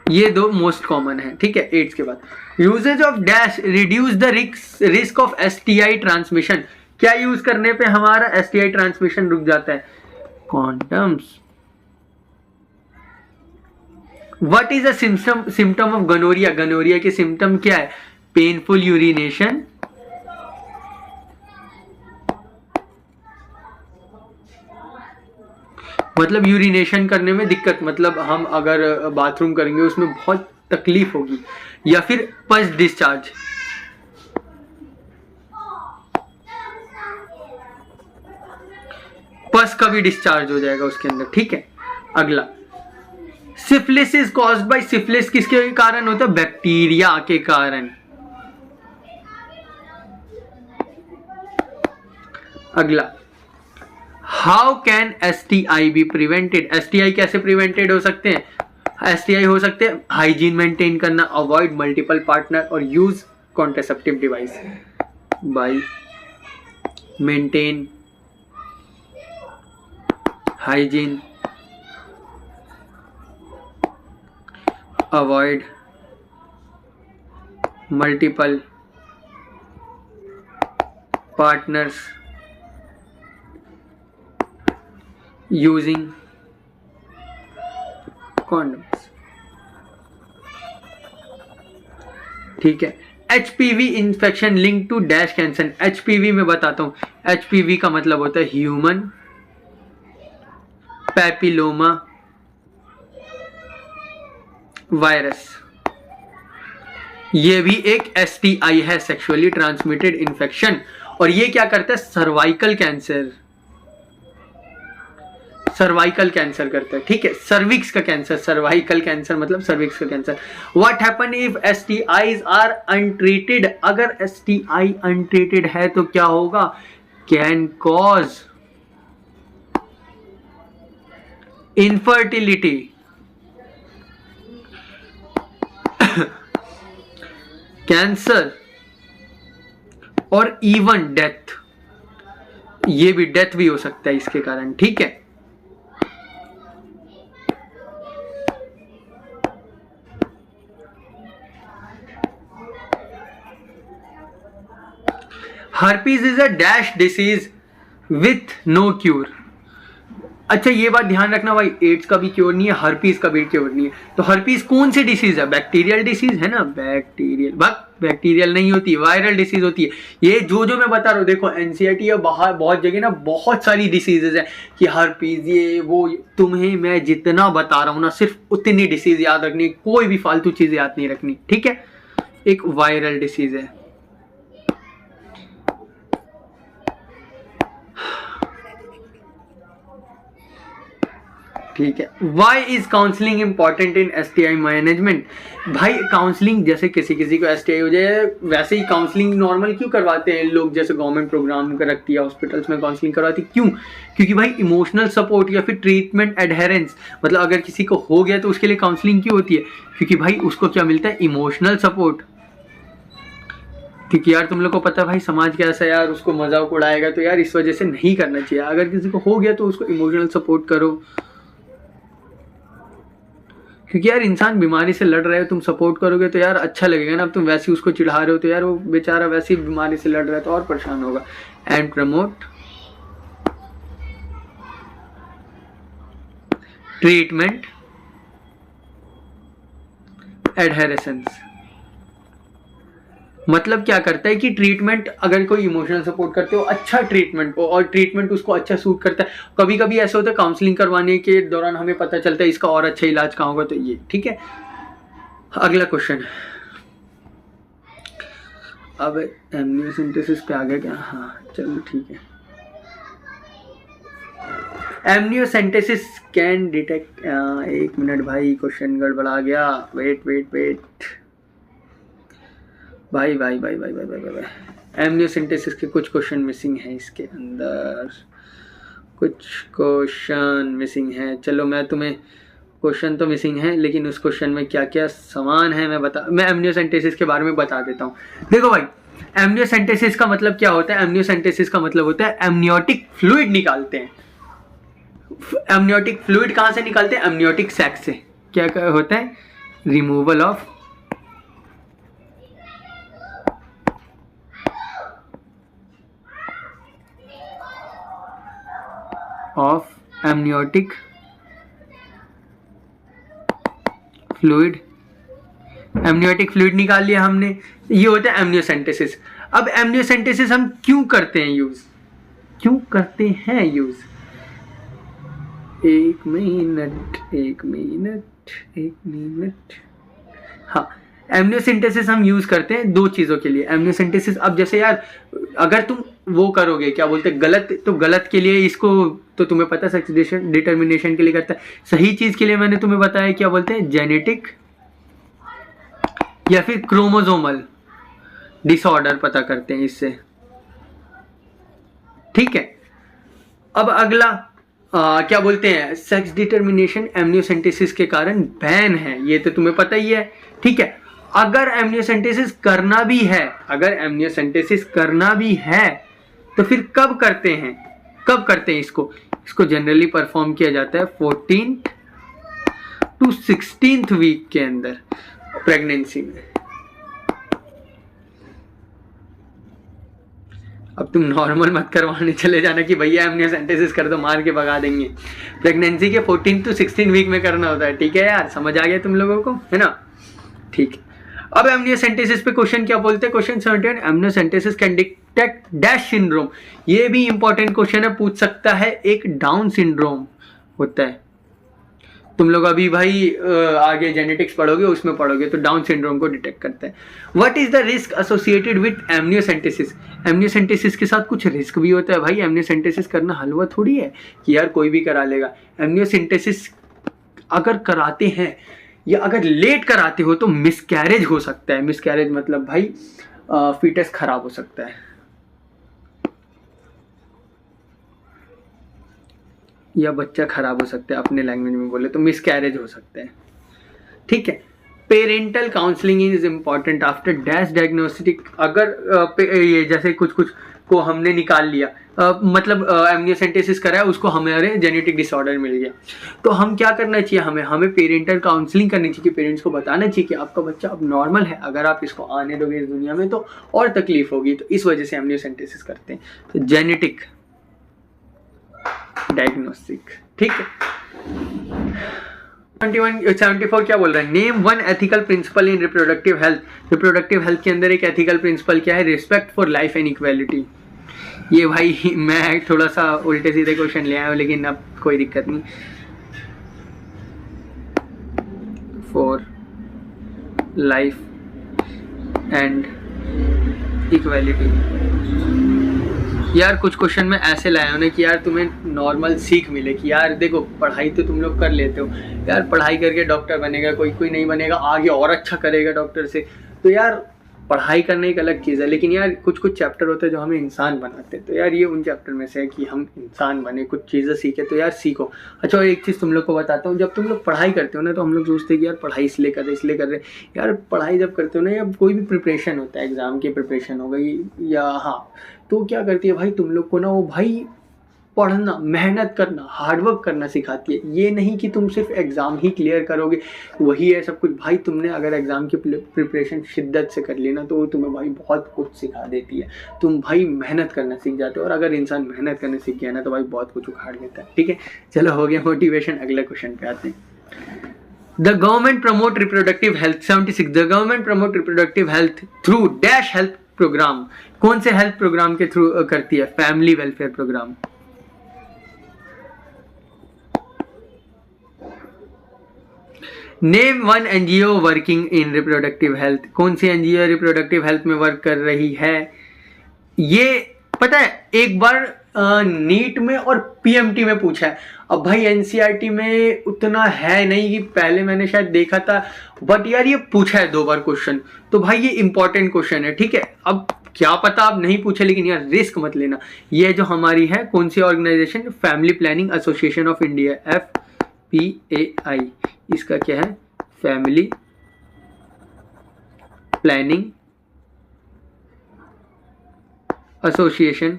ये दो मोस्ट कॉमन है, ठीक है। एड्स के बाद usages of dash reduce the risk of STI transmission, क्या यूज करने पे हमारा STI ट्रांसमिशन रुक जाता है? Condoms. What is a symptom of gonorrhoea, gonorrhoea के सिम्टम क्या है? पेनफुल यूरिनेशन, मतलब यूरिनेशन करने में दिक्कत, मतलब हम अगर बाथरूम करेंगे उसमें बहुत तकलीफ होगी, या फिर पस डिस्चार्ज, पस का भी डिस्चार्ज हो जाएगा उसके अंदर, ठीक है। अगला syphilis is caused by, syphilis किसके कारण होता है? बैक्टीरिया के कारण। अगला how can STI be prevented, STI कैसे प्रिवेंटेड हो सकते हैं? STI हो सकते हैं हाइजीन मेंटेन करना, अवॉइड मल्टीपल पार्टनर और use contraceptive device by maintain hygiene, avoid multiple partners, using condoms, ठीक है। HPV infection link to dash cancer, HPV में बताता हूं, HPV का मतलब होता है ह्यूमन पैपिलोमा वायरस, ये भी एक STI है, सेक्सुअली ट्रांसमिटेड इंफेक्शन। और ये क्या करता है? सर्वाइकल कैंसर, सर्वाइकल कैंसर करता है, ठीक है। सर्विक्स का कैंसर, सर्वाइकल कैंसर मतलब सर्विक्स का cancer. What happen if STIs are untreated, अगर STI अनट्रीटेड है तो क्या होगा? कैन कॉज इनफर्टिलिटी, कैंसर और इवन डेथ, ये भी डेथ भी हो सकता है इसके कारण, ठीक है। Herpes is a dash disease with no cure. अच्छा ये बात ध्यान रखना भाई, एड्स का भी क्योर नहीं है, हर्पीज का भी क्योर नहीं है। तो हर्पीज कौन सी डिसीज है? बैक्टीरियल डिसीज है ना, बैक्टीरियल, बैक्टीरियल नहीं होती, वायरल डिसीज होती है। ये जो मैं बता रहा हूँ, देखो एनसीईआरटी या बाहर बहुत जगह ना बहुत सारी डिसीजेज है कि हर्पीज ये वो, तुम्हें मैं जितना बता रहा हूँ ना सिर्फ उतनी डिसीज याद रखनी, कोई भी फालतू चीज याद नहीं रखनी, ठीक है। एक वायरल डिसीज है। ठीक है। Why is counselling important in STI management? भाई काउंसलिंग, जैसे किसी को STI हो जाए वैसे ही काउंसलिंग नॉर्मल क्यों करवाते हैं लोग, जैसे गवर्नमेंट प्रोग्राम रखती है हॉस्पिटल्स में काउंसलिंग करवाती, क्यों? क्योंकि भाई इमोशनल सपोर्ट या फिर ट्रीटमेंट एडहेरेंस, मतलब अगर किसी को हो गया तो उसके लिए काउंसलिंग क्यों होती है? क्योंकि भाई उसको क्या मिलता है? Emotional support. क्योंकि यार तुम लोग को पता है भाई समाज कैसा है यार, उसको मजाक उड़ाएगा, तो यार इस वजह से नहीं करना चाहिए। अगर किसी को हो गया तो उसको इमोशनल सपोर्ट करो, क्योंकि यार इंसान बीमारी से लड़ रहे हो, तुम सपोर्ट करोगे तो यार अच्छा लगेगा ना। अब तुम वैसे उसको चिढ़ा रहे हो तो यार वो बेचारा वैसे ही बीमारी से लड़ रहा है तो और परेशान होगा। एंड प्रमोट ट्रीटमेंट एडहेरेंस, मतलब क्या करता है कि ट्रीटमेंट, अगर कोई इमोशनल सपोर्ट करते हो, अच्छा ट्रीटमेंट हो और ट्रीटमेंट उसको अच्छा सूट करता है। कभी कभी ऐसा होता है काउंसलिंग करवाने के दौरान हमें पता चलता है इसका और अच्छा इलाज कहाँ होगा, तो ये ठीक है। अगला क्वेश्चन, अब एमनियोसेंटेसिस पे आ गया क्या? हाँ चलो ठीक है। एमनियोसेंटेसिस कैन डिटेक्ट, एक मिनट भाई क्वेश्चन गड़बड़ा गया, वेट भाई एमनियोसेंटेसिस के कुछ क्वेश्चन मिसिंग है, इसके अंदर कुछ क्वेश्चन मिसिंग है। चलो मैं तुम्हें, क्वेश्चन तो मिसिंग है लेकिन उस क्वेश्चन में क्या क्या समान है मैं एमनियोसेंटेसिस के बारे में बता देता हूँ। देखो भाई, एमनियोसेंटेसिस का मतलब क्या होता है? एमनियोसेंटेसिस का मतलब होता है एमनियोटिक फ्लूइड निकालते हैं। एमनियोटिक फ्लूइड कहाँ से निकालते हैं? एमनियोटिक सैक से। क्या होता है? Removal of amniotic fluid. Amniotic fluid निकाल लिया हमने, ये होता है एमनियोसेंटेसिस। अब एमनियोसेंटेसिस हम क्यों करते हैं यूज? एक मिनट। हाँ, एमनियोसेंटेसिस हम यूज करते हैं दो चीजों के लिए। एमनियोसेंटेसिस, अब जैसे यार अगर तुम वो करोगे, क्या बोलते हैं, गलत, तो गलत के लिए इसको तो तुम्हें पता है सेक्स डिटर्मिनेशन के लिए करता है। सही चीज के लिए मैंने तुम्हें बताया क्या बोलते हैं, जेनेटिक या फिर क्रोमोसोमल डिसऑर्डर पता करते हैं इससे, ठीक है। अब अगला क्या बोलते हैं, सेक्स डिटर्मिनेशन एमनियोसेंटेसिस के कारण बैन है, ये तो तुम्हें पता ही है, ठीक है। अगर एमनियोसेंटेसिस करना भी है तो फिर कब करते हैं इसको जनरली परफॉर्म किया जाता है 14th to 16th वीक के अंदर प्रेगनेंसी में। अब तुम नॉर्मल मत करवाने चले जाना कि भैया एमनियोसेंटेसिस कर दो, मार के भगा देंगे। प्रेगनेंसी के 14th to 16th वीक में करना होता है, ठीक है यार, समझ आ गया तुम लोगों को, है ना? ठीक है। अब एमनियोसेंटेसिस पे क्वेश्चन क्या बोलते हैं, question 71, amniocentesis can detect dash syndrome. ये भी इंपॉर्टेंट क्वेश्चन है, पूछ सकता है। एक डाउन सिंड्रोम होता है, तुम लोग अभी भाई आगे जेनेटिक्स पढ़ोगे, उसमें पढ़ोगे, तो डाउन सिंड्रोम को डिटेक्ट करता है। What is the risk associated with amniocentesis? Amniocentesis के साथ कुछ रिस्क भी होता है भाई। एमनियोसेंटेसिस करना हलवा थोड़ी है कि यार कोई भी करा लेगा। एमनियोसेंटेसिस अगर कराते हैं या अगर लेट कराते हो तो मिसकैरेज हो सकता है। मिसकैरेज मतलब भाई फीटस खराब हो सकता है या बच्चा खराब हो सकता है, अपने लैंग्वेज में बोले तो मिसकैरेज हो सकता है, ठीक है। Parental counselling is important after dash diagnostic. अगर ये जैसे कुछ को हमने निकाल लिया, मतलब एमनियोसेंटेसिस करा है, उसको हमारे जेनेटिक डिसऑर्डर मिल गया, तो हम क्या करना चाहिए, हमें पेरेंटल काउंसलिंग करनी चाहिए। पेरेंट्स को बताना चाहिए कि आपका बच्चा अब नॉर्मल है, अगर आप इसको आने दोगे इस दुनिया में तो और तकलीफ होगी, तो इस वजह से एमनियोसेंटेसिस करते हैं। तो जेनेटिक डायग्नोस्टिक, ठीक है। 74 क्या बोल रहा है, name one ethical principle in reproductive health. Reproductive health के अंदर एक एथिकल प्रिंसिपल क्या है, respect for life and equality. ये भाई मैं थोड़ा सा उल्टे सीधे क्वेश्चन ले आया हूँ, लेकिन अब कोई दिक्कत नहीं। फॉर लाइफ एंड इक्वालिटी, यार कुछ क्वेश्चन में ऐसे लाया हूँ कि यार तुम्हें नॉर्मल सीख मिले कि यार देखो पढ़ाई तो तुम लोग कर लेते हो, यार पढ़ाई करके डॉक्टर बनेगा, कोई नहीं बनेगा, आगे और अच्छा करेगा डॉक्टर से, तो यार पढ़ाई करना एक अलग चीज़ है, लेकिन यार कुछ चैप्टर होते हैं जो हमें इंसान बनाते हैं, तो यार ये उन चैप्टर में से है कि हम इंसान बने, कुछ चीज़ें सीखे, तो यार सीखो। अच्छा, और एक चीज़ तुम लोग को बताता हूँ, जब तुम लोग पढ़ाई करते हो ना, तो हम लोग सोचते हैं कि यार पढ़ाई इसलिए कर रहे, यार पढ़ाई जब करते हो ना, या कोई भी प्रिपरेशन होता है, एग्ज़ाम की प्रिपरेशन हो गई या हाँ, तो क्या करती है भाई तुम लोग को ना, वो भाई पढ़ना, मेहनत करना, हार्डवर्क करना सिखाती है। ये नहीं कि तुम सिर्फ एग्ज़ाम ही क्लियर करोगे वही है सब कुछ। भाई तुमने अगर एग्ज़ाम की प्रिपरेशन शिद्दत से कर ली ना, तो तुम्हें भाई बहुत कुछ सिखा देती है। तुम भाई मेहनत करना सीख जाते हो, और अगर इंसान मेहनत करना सीख गया ना, तो भाई बहुत कुछ उखाड़ लेता है, ठीक है। चलो हो गया मोटिवेशन, अगले क्वेश्चन पे आते हैं। The government promote reproductive health 76 the government promote reproductive health through dash health programme, कौन से हेल्थ प्रोग्राम के थ्रू करती है? Family welfare programme. Name one NGO working in reproductive health, कौन सी एनजीओ रिप्रोडक्टिव हेल्थ में वर्क कर रही है? ये पता है एक बार नीट में और पीएमटी में पूछा है। अब भाई एनसीईआरटी में उतना है नहीं कि पहले मैंने शायद देखा था, बट यार ये पूछा है 2 बार क्वेश्चन, तो भाई ये इंपॉर्टेंट क्वेश्चन है, ठीक है। अब क्या पता आप नहीं पूछे, लेकिन यार रिस्क मत लेना। ये जो हमारी है कौन सी organisation? Family planning association of India, FPAI। इसका क्या है? Family planning association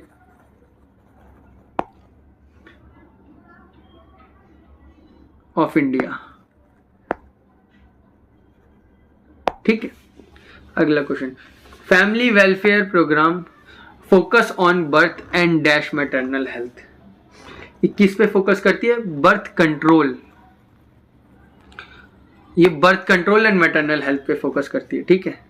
of India, ठीक है। अगला question, family welfare programme focus on birth and dash maternal health, ये किस पे फोकस करती है? बर्थ कंट्रोल, ये birth control and maternal health पे फोकस करती है, ठीक है।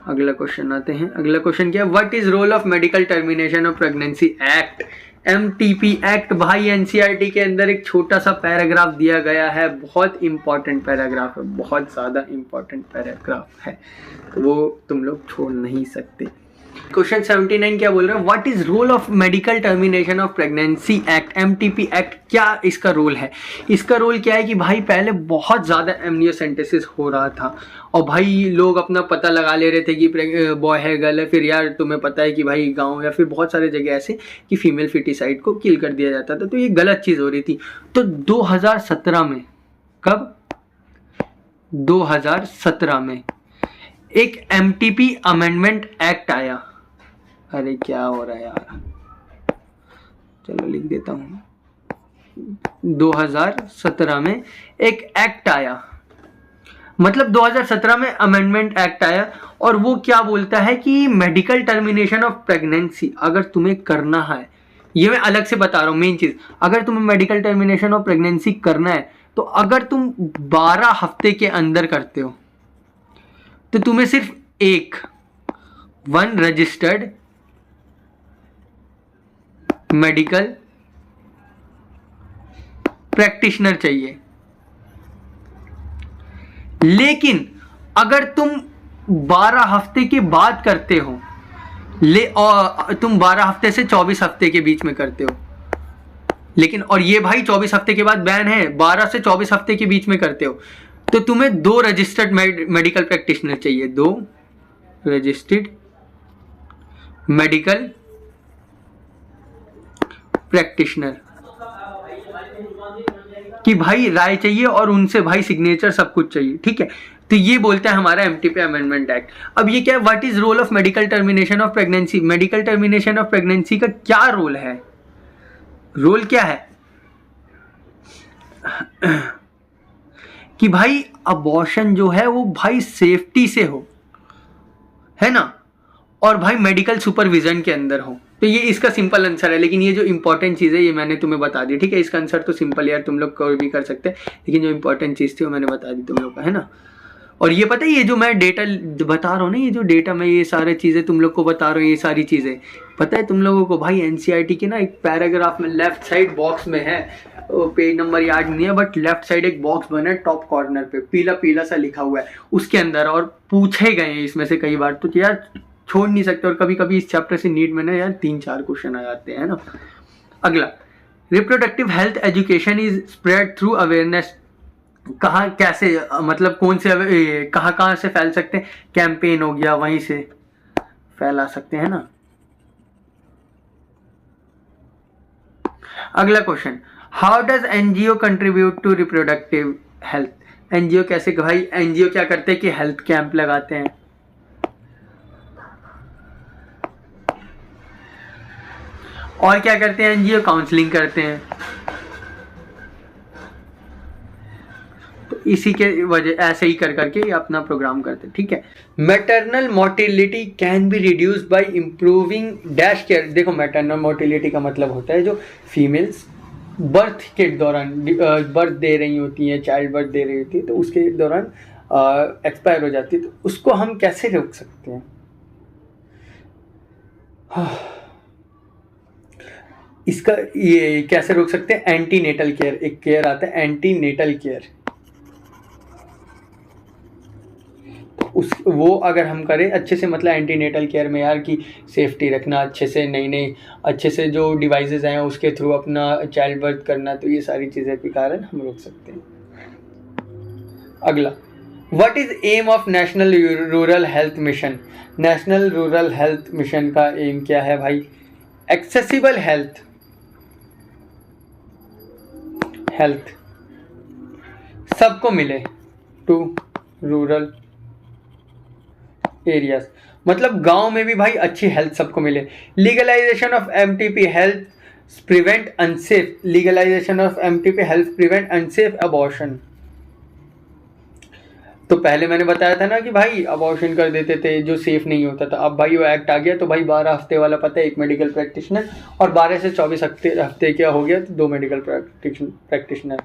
अगला क्वेश्चन आते हैं। अगला क्वेश्चन क्या है? What is role of medical termination of pregnancy act, MTP act. भाई एनसीईआरटी के अंदर एक छोटा सा पैराग्राफ दिया गया है, बहुत इंपॉर्टेंट पैराग्राफ है, बहुत ज्यादा इंपॉर्टेंट पैराग्राफ है, तो वो तुम लोग छोड़ नहीं सकते। क्वेश्चन 79 क्या बोल रहे हैं? What is role of medical termination of pregnancy act, MTP act, क्या इसका रोल है? इसका रोल क्या है कि भाई पहले बहुत ज़्यादा एमनियोसेंटेसिस हो रहा था और भाई लोग अपना पता लगा ले रहे थे कि बॉय है गर्ल है, फिर यार तुम्हें पता है कि भाई गांव या फिर बहुत सारे जगह ऐसे कि फीमेल फिटिसाइड को किल कर दिया जाता था, तो ये गलत चीज़ हो रही थी। तो 2017 में, कब? 2017 में एक MTP अमेंडमेंट एक्ट आया। अरे क्या हो रहा है यार, चलो लिख देता हूं। 2017 में एक एक्ट आया, मतलब 2017 में अमेंडमेंट एक्ट आया, और वो क्या बोलता है कि मेडिकल टर्मिनेशन ऑफ प्रेगनेंसी अगर तुम्हें करना है, ये मैं अलग से बता रहा हूं मेन चीज, अगर तुम्हें मेडिकल टर्मिनेशन ऑफ प्रेगनेंसी करना है तो अगर तुम 12 हफ्ते के अंदर करते हो तो तुम्हें सिर्फ वन रजिस्टर्ड मेडिकल प्रैक्टिशनर चाहिए। लेकिन अगर तुम 12 हफ्ते के बाद करते हो, और तुम 12 हफ्ते से 24 हफ्ते के बीच में करते हो, लेकिन और ये भाई 24 हफ्ते के बाद बैन है, 12 से 24 हफ्ते के बीच में करते हो तो तुम्हें 2 रजिस्टर्ड मेडिकल प्रैक्टिशनर चाहिए, 2 रजिस्टर्ड मेडिकल प्रैक्टिशनर कि भाई राय चाहिए और उनसे भाई सिग्नेचर सब कुछ चाहिए, ठीक है। तो ये बोलता है हमारा MTP अमेंडमेंट एक्ट। अब ये क्या है? What is role of medical termination of pregnancy, medical termination of pregnancy का क्या रोल है? रोल क्या है कि भाई अबॉर्शन जो है वो भाई सेफ्टी से हो, है ना, और भाई मेडिकल सुपरविजन के अंदर हो। तो ये इसका सिंपल आंसर है, लेकिन ये जो इंपॉर्टेंट चीज़ है ये मैंने तुम्हें बता दी, ठीक है। इसका आंसर तो सिंपल यार, तुम लोग कोई भी कर सकते हैं, लेकिन जो इंपॉर्टेंट चीज़ थी वो मैंने बता दी तुम लोग का, है ना। और ये पता है, ये जो मैं डेटा बता रहा हूँ ना, ये जो डेटा मैं ये सारी चीज़ें तुम लोग को बता रहा हूँ, ये सारी चीज़ें पता है तुम लोगों को भाई एनसीईआरटी के ना एक पैराग्राफ में लेफ्ट साइड बॉक्स में है, पेज नंबर याद नहीं है, बट लेफ्ट साइड एक बॉक्स बना है टॉप कॉर्नर पे, पीला पीला सा लिखा हुआ है उसके अंदर, और पूछे गए हैं इसमें से कई बार, तो यार छोड़ नहीं सकते। और कभी कभी इस चैप्टर से नीट में ना यार 3-4 क्वेश्चन आ जाते हैं ना। अगला, reproductive health education is spread through awareness, कहाँ कैसे, मतलब कौन से कहाँ से फैल सकते हैं? कैंपेन हो गया, वहीं से फैला सकते हैं ना। अगला question, how does NGO contribute to reproductive health, NGO कैसे, भाई एनजीओ क्या करते हैं कि हेल्थ कैंप लगाते हैं, और क्या करते हैं एनजीओ? काउंसलिंग करते हैं। तो इसी के वजह ऐसे ही कर करके ये अपना प्रोग्राम करते हैं, ठीक है। Maternal mortality can be reduce by improving dash care. देखो मैटरनल मोर्टिलिटी का मतलब होता है जो फीमेल्स बर्थ के दौरान बर्थ दे रही होती हैं, चाइल्ड बर्थ दे रही होती है, तो उसके दौरान एक्सपायर हो जाती है, तो उसको हम कैसे रोक सकते हैं? इसका ये कैसे रोक सकते हैं? एंटी नेटल केयर, एक केयर आता है एंटी नेटल केयर, उस वो अगर हम करें अच्छे से, मतलब एंटी नेटल केयर में यार की सेफ्टी रखना अच्छे से, नई नई अच्छे से जो डिवाइसेस हैं उसके थ्रू अपना चाइल्ड बर्थ करना, तो ये सारी चीज़ें के कारण हम रोक सकते हैं। अगला, what is aim of national rural health mission? National rural health mission का एम क्या है भाई? एक्सेसिबल हेल्थ सबको मिले टू रूरल एरियाज, मतलब गांव में भी भाई अच्छी हेल्थ सबको मिले। Legalisation of MTP health prevent unsafe, legalisation of MTP health prevent unsafe abortion. तो पहले मैंने बताया था ना कि भाई अबॉर्शन कर देते थे जो सेफ नहीं होता था, अब भाई वो एक्ट आ गया, तो भाई 12 हफ्ते वाला पता है, एक मेडिकल प्रैक्टिशनर, और 12 से 24 हफ्ते क्या हो गया, तो 2 medical practitioner.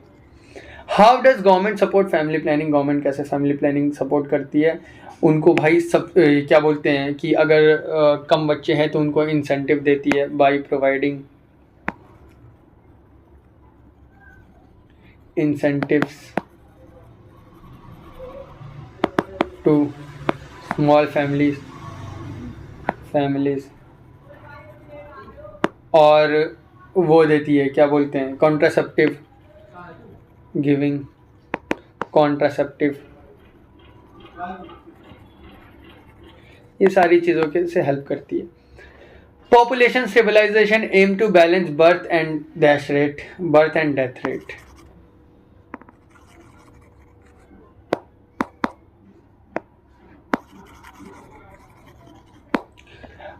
How does government support family planning? Government कैसे फैमिली प्लानिंग सपोर्ट करती है उनको भाई? सब क्या बोलते हैं कि अगर कम बच्चे हैं तो उनको इंसेंटिव देती है by providing incentives to small families, और वो देती है क्या बोलते हैं कॉन्ट्रासेप्टिव, गिविंग कॉन्ट्रासेप्टिव, ये सारी चीज़ों के से हेल्प करती है। Population stabilisation aim to balance birth and death rate.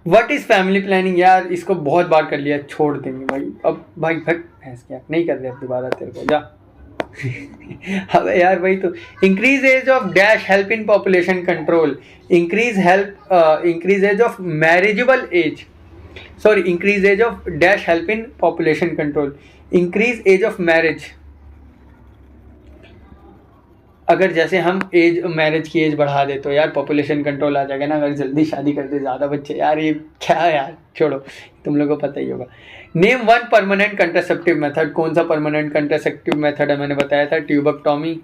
What is family planning? यार इसको बहुत बार कर लिया, छोड़ देंगे भाई, अब भाई भैंस क्या नहीं कर रहे अब दोबारा, तेरे को जा। अबे यार भाई, तो increase age of dash help in population control, increase age of marriageable age, sorry increase age of dash help in population control, increase age of marriage. अगर जैसे हम मैरिज की एज बढ़ा दे तो यार पॉपुलेशन कंट्रोल आ जाएगा ना, अगर जल्दी शादी कर दे ज़्यादा बच्चे, यार ये क्या है यार, छोड़ो, तुम लोगों को पता ही होगा। Name one permanent contraceptive method. कौन सा परमानेंट कंट्रासेप्टिव मेथड है? मैंने बताया था ट्यूबेक्टॉमी।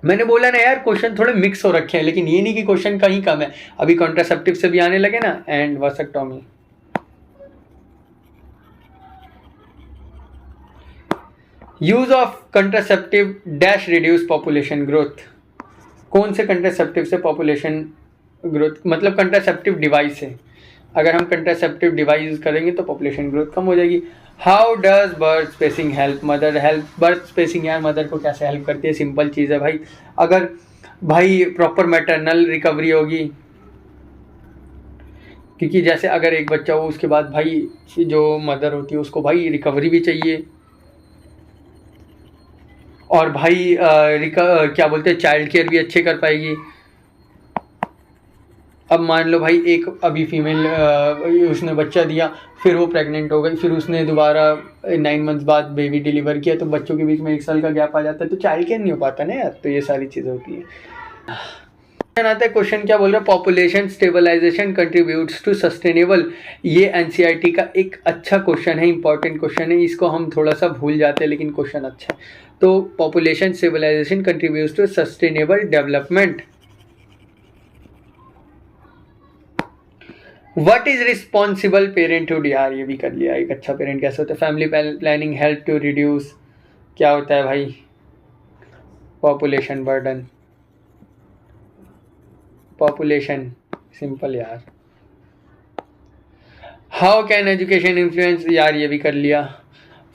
मैंने बोला ना यार क्वेश्चन थोड़े मिक्स हो रखे हैं, लेकिन ये नहीं कि क्वेश्चन कहीं कम है, अभी कॉन्ट्रासेप्टिव से भी आने लगे ना, and vasectomy. Use of contraceptive dash reduce population growth. कौन से कंट्रासेप्टिव से पॉपुलेशन ग्रोथ, मतलब कंट्रासेप्टिव डिवाइस से, अगर हम कंट्रासेप्टिव डिवाइस यूज करेंगे तो पॉपुलेशन ग्रोथ कम हो जाएगी। How does birth spacing help mother help? Birth spacing यार मदर को कैसे हेल्प करती है? सिंपल चीज़ है भाई, अगर भाई प्रॉपर मैटरनल रिकवरी होगी, क्योंकि जैसे अगर एक बच्चा हो उसके बाद भाई जो मदर होती है उसको भाई रिकवरी भी चाहिए, और भाई क्या बोलते हैं चाइल्ड केयर भी अच्छे कर पाएगी। अब मान लो भाई एक अभी फीमेल उसने बच्चा दिया, फिर वो प्रेग्नेंट हो गई, फिर उसने दोबारा 9 मंथ्स बाद बेबी डिलीवर किया, तो बच्चों के बीच में 1 साल का गैप आ जाता है, तो चाइल्ड केयर नहीं हो पाता ना यार, तो ये सारी चीज़ें होती हैं। आता है क्वेश्चन क्या बोल रहा है? Population stabilisation contributes to sustainable. ये एनसीईआरटी का एक अच्छा क्वेश्चन है, इंपॉर्टेंट क्वेश्चन है, इसको हम थोड़ा सा भूल जाते हैं लेकिन क्वेश्चन अच्छा है। तो population stabilisation contributes to sustainable development. What is responsible parenthood? यार ये भी कर लिया, एक अच्छा पेरेंट कैसे होता है? Family planning help to reduce, क्या होता है भाई? पॉपुलेशन बर्डन, पॉपुलेशन, सिंपल यार। How can education influence? यार ये भी कर लिया।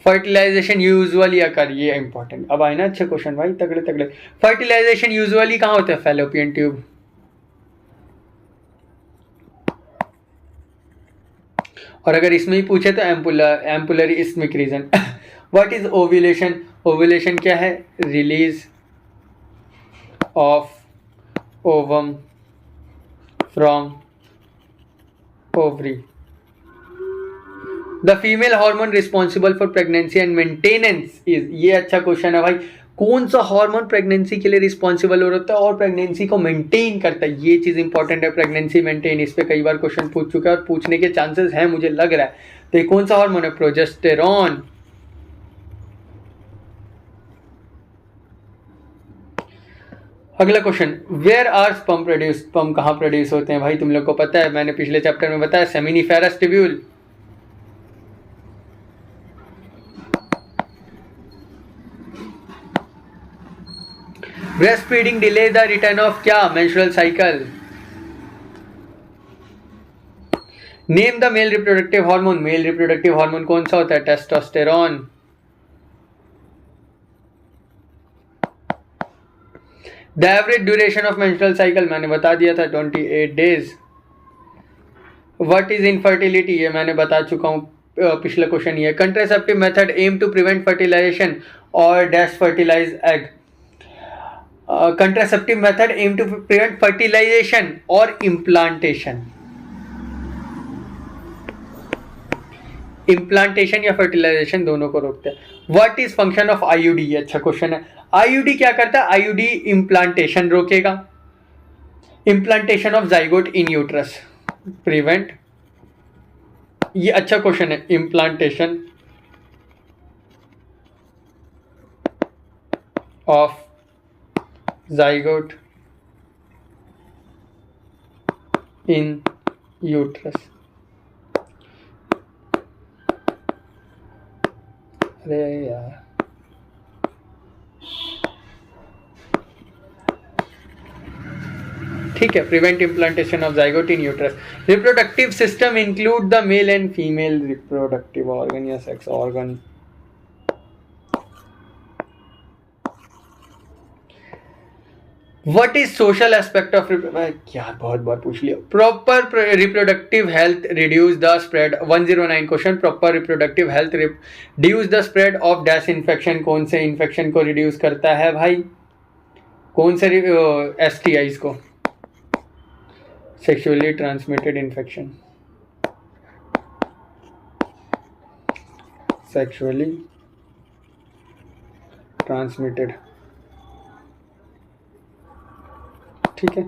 फर्टिलाइजेशन यूजुअली अकर, ये इंपॉर्टेंट, अब आए ना अच्छे क्वेश्चन भाई, तगड़े तगड़े। फर्टिलाइजेशन यूजुअली कहाँ होता है? Fallopian tube. और अगर इसमें ही पूछे तो ampullary isthmic region. What is ovulation? Ovulation क्या है? Release of ovum from ovary. The female hormone responsible for pregnancy and maintenance is, ये अच्छा क्वेश्चन है भाई, कौन सा हार्मोन प्रेगनेंसी के लिए रिस्पॉन्सिबल हो रहा है और प्रेगनेंसी को मेंटेन करता है, ये चीज इंपॉर्टेंट है, प्रेगनेंसी मेंटेन, इस पे कई बार क्वेश्चन पूछ चुका है और पूछने के चांसेस हैं मुझे लग रहा है। तो ये कौन सा हार्मोन है, प्रोजेस्टेरॉन। अगला question, where are sperm produce, sperm कहाँ प्रोड्यूस होते हैं भाई, तुम लोग को पता है, मैंने पिछले चैप्टर में बताया, seminiferous tubule. Breast feeding delay the return of क्या, menstrual cycle. Name the male reproductive hormone, male reproductive hormone कौन सा होता है, testosterone. The average duration of menstrual cycle मैंने बता दिया था 28 डेज। व्हाट इज इनफर्टिलिटी, ये मैंने बता चुका हूँ, पिछला क्वेश्चन ये। Contraceptive method aim to prevent fertilisation और dash fertilise egg. Contraceptive method aim to prevent fertilisation और इम्प्लांटेशन, इम्प्लांटेशन या फर्टिलाइजेशन दोनों को रोकते हैं। What is function of IUD, अच्छा क्वेश्चन है। आईयूडी क्या करता है, आईयूडी इम्प्लांटेशन रोकेगा, implantation of zygote in uterus, prevent, ये अच्छा क्वेश्चन है, implantation of zygote in uterus. अरे यार, ठीक है, prevent implantation of zygote in uterus. Reproductive system include the male and female reproductive organ या sex organ. What is social aspect of, यार बहुत बार पूछ लिया। Proper reproductive health reduce the spread, 109 question. Proper reproductive health reduce the spread of dash infection, कौन से infection को reduce करता है भाई, कौन से एसटीआईज को, sexually transmitted infection, sexually transmitted, ठीक है।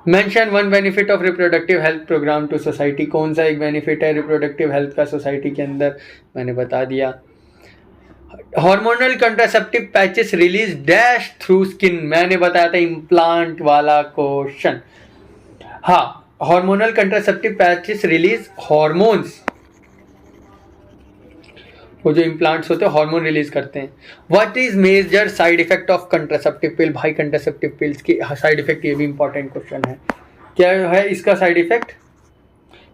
Mention one benefit of reproductive health programme to society, कौन सा एक बेनिफिट है रिप्रोडक्टिव हेल्थ का सोसाइटी के अंदर, मैंने बता दिया। Hormonal contraceptive patches release dash through skin, मैंने बताया था इम्प्लांट वाला क्वेश्चन। हाँ, hormonal contraceptive patches release hormones, वो जो इम्प्लांट्स होते हैं हार्मोन रिलीज करते हैं। What is major side effect of contraceptive pill, भाई कंट्रासेप्टिव पिल्स की साइड इफेक्ट, ये भी इंपॉर्टेंट क्वेश्चन है, क्या है इसका साइड इफेक्ट,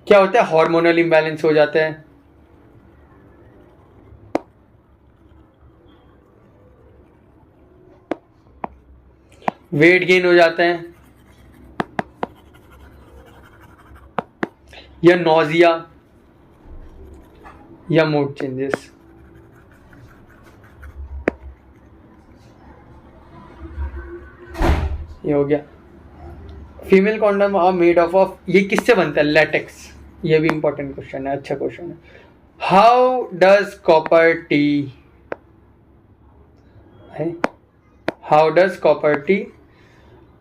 क्या होता है, हार्मोनल इम्बैलेंस हो जाता है, वेट गेन हो जाता है, या नोजिया या मूड चेंजेस। ये हो गया। Female condom are made of, ये किससे बनता है, लेटेक्स, ये भी इंपॉर्टेंट क्वेश्चन है, अच्छा क्वेश्चन है। How does copper T, how does copper T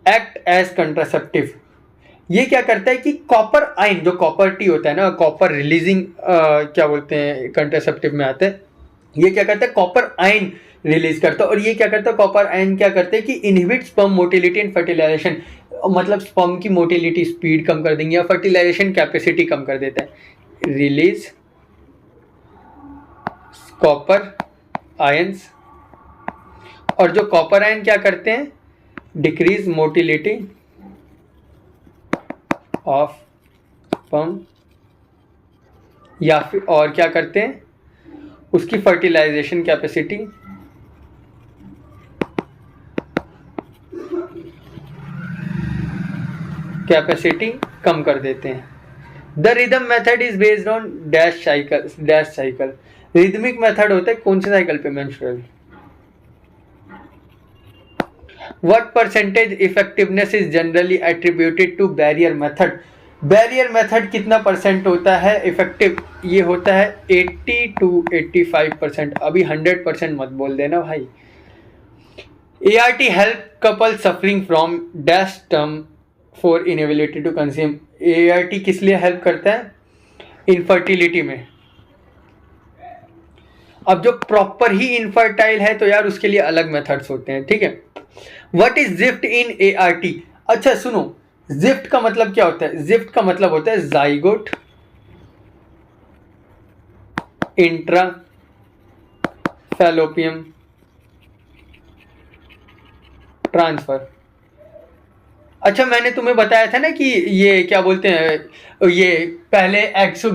act as contraceptive, ये क्या करता है कि कॉपर आयन, जो कॉपर टी होता है ना, कॉपर रिलीजिंग क्या बोलते हैं कंट्रासेप्टिव में आते हैं, ये क्या करता है कॉपर आयन रिलीज करता है, और ये क्या करता है कॉपर आयन क्या करते हैं कि inhibit sperm motility and fertilisation, मतलब स्पर्म की मोटिलिटी स्पीड कम कर देंगे या फर्टिलाइजेशन कैपेसिटी कम कर देता है। रिलीज कॉपर आयंस, और जो कॉपर आयन क्या करते हैं, डिक्रीज मोटिलिटी ऑफ स्पर्म, या फिर और क्या करते हैं, उसकी फर्टिलाइजेशन कैपेसिटी कम कर देते हैं। The rhythm method is based on dash cycle, rhythmic method होता है कौन से साइकिल पे, menstrual. What percentage effectiveness is generally attributed to barrier method, barrier method कितना परसेंट होता है इफेक्टिव? ये होता है 80 to 85%। अभी 100% मत बोल देना भाई। ART help couple suffering from dash term for inability to conceive. ART किस लिए हेल्प करता है? इनफर्टिलिटी में। अब जो प्रॉपर ही इनफर्टाइल है तो यार उसके लिए अलग मेथड्स होते हैं, ठीक है। What is gift in ART? अच्छा सुनो, जिफ्ट का मतलब क्या होता है? जिफ्ट का मतलब होता है जाइगोट इंट्रा फैलोपियम ट्रांसफर। अच्छा मैंने तुम्हें बताया था ना कि ये क्या बोलते हैं, ये पहले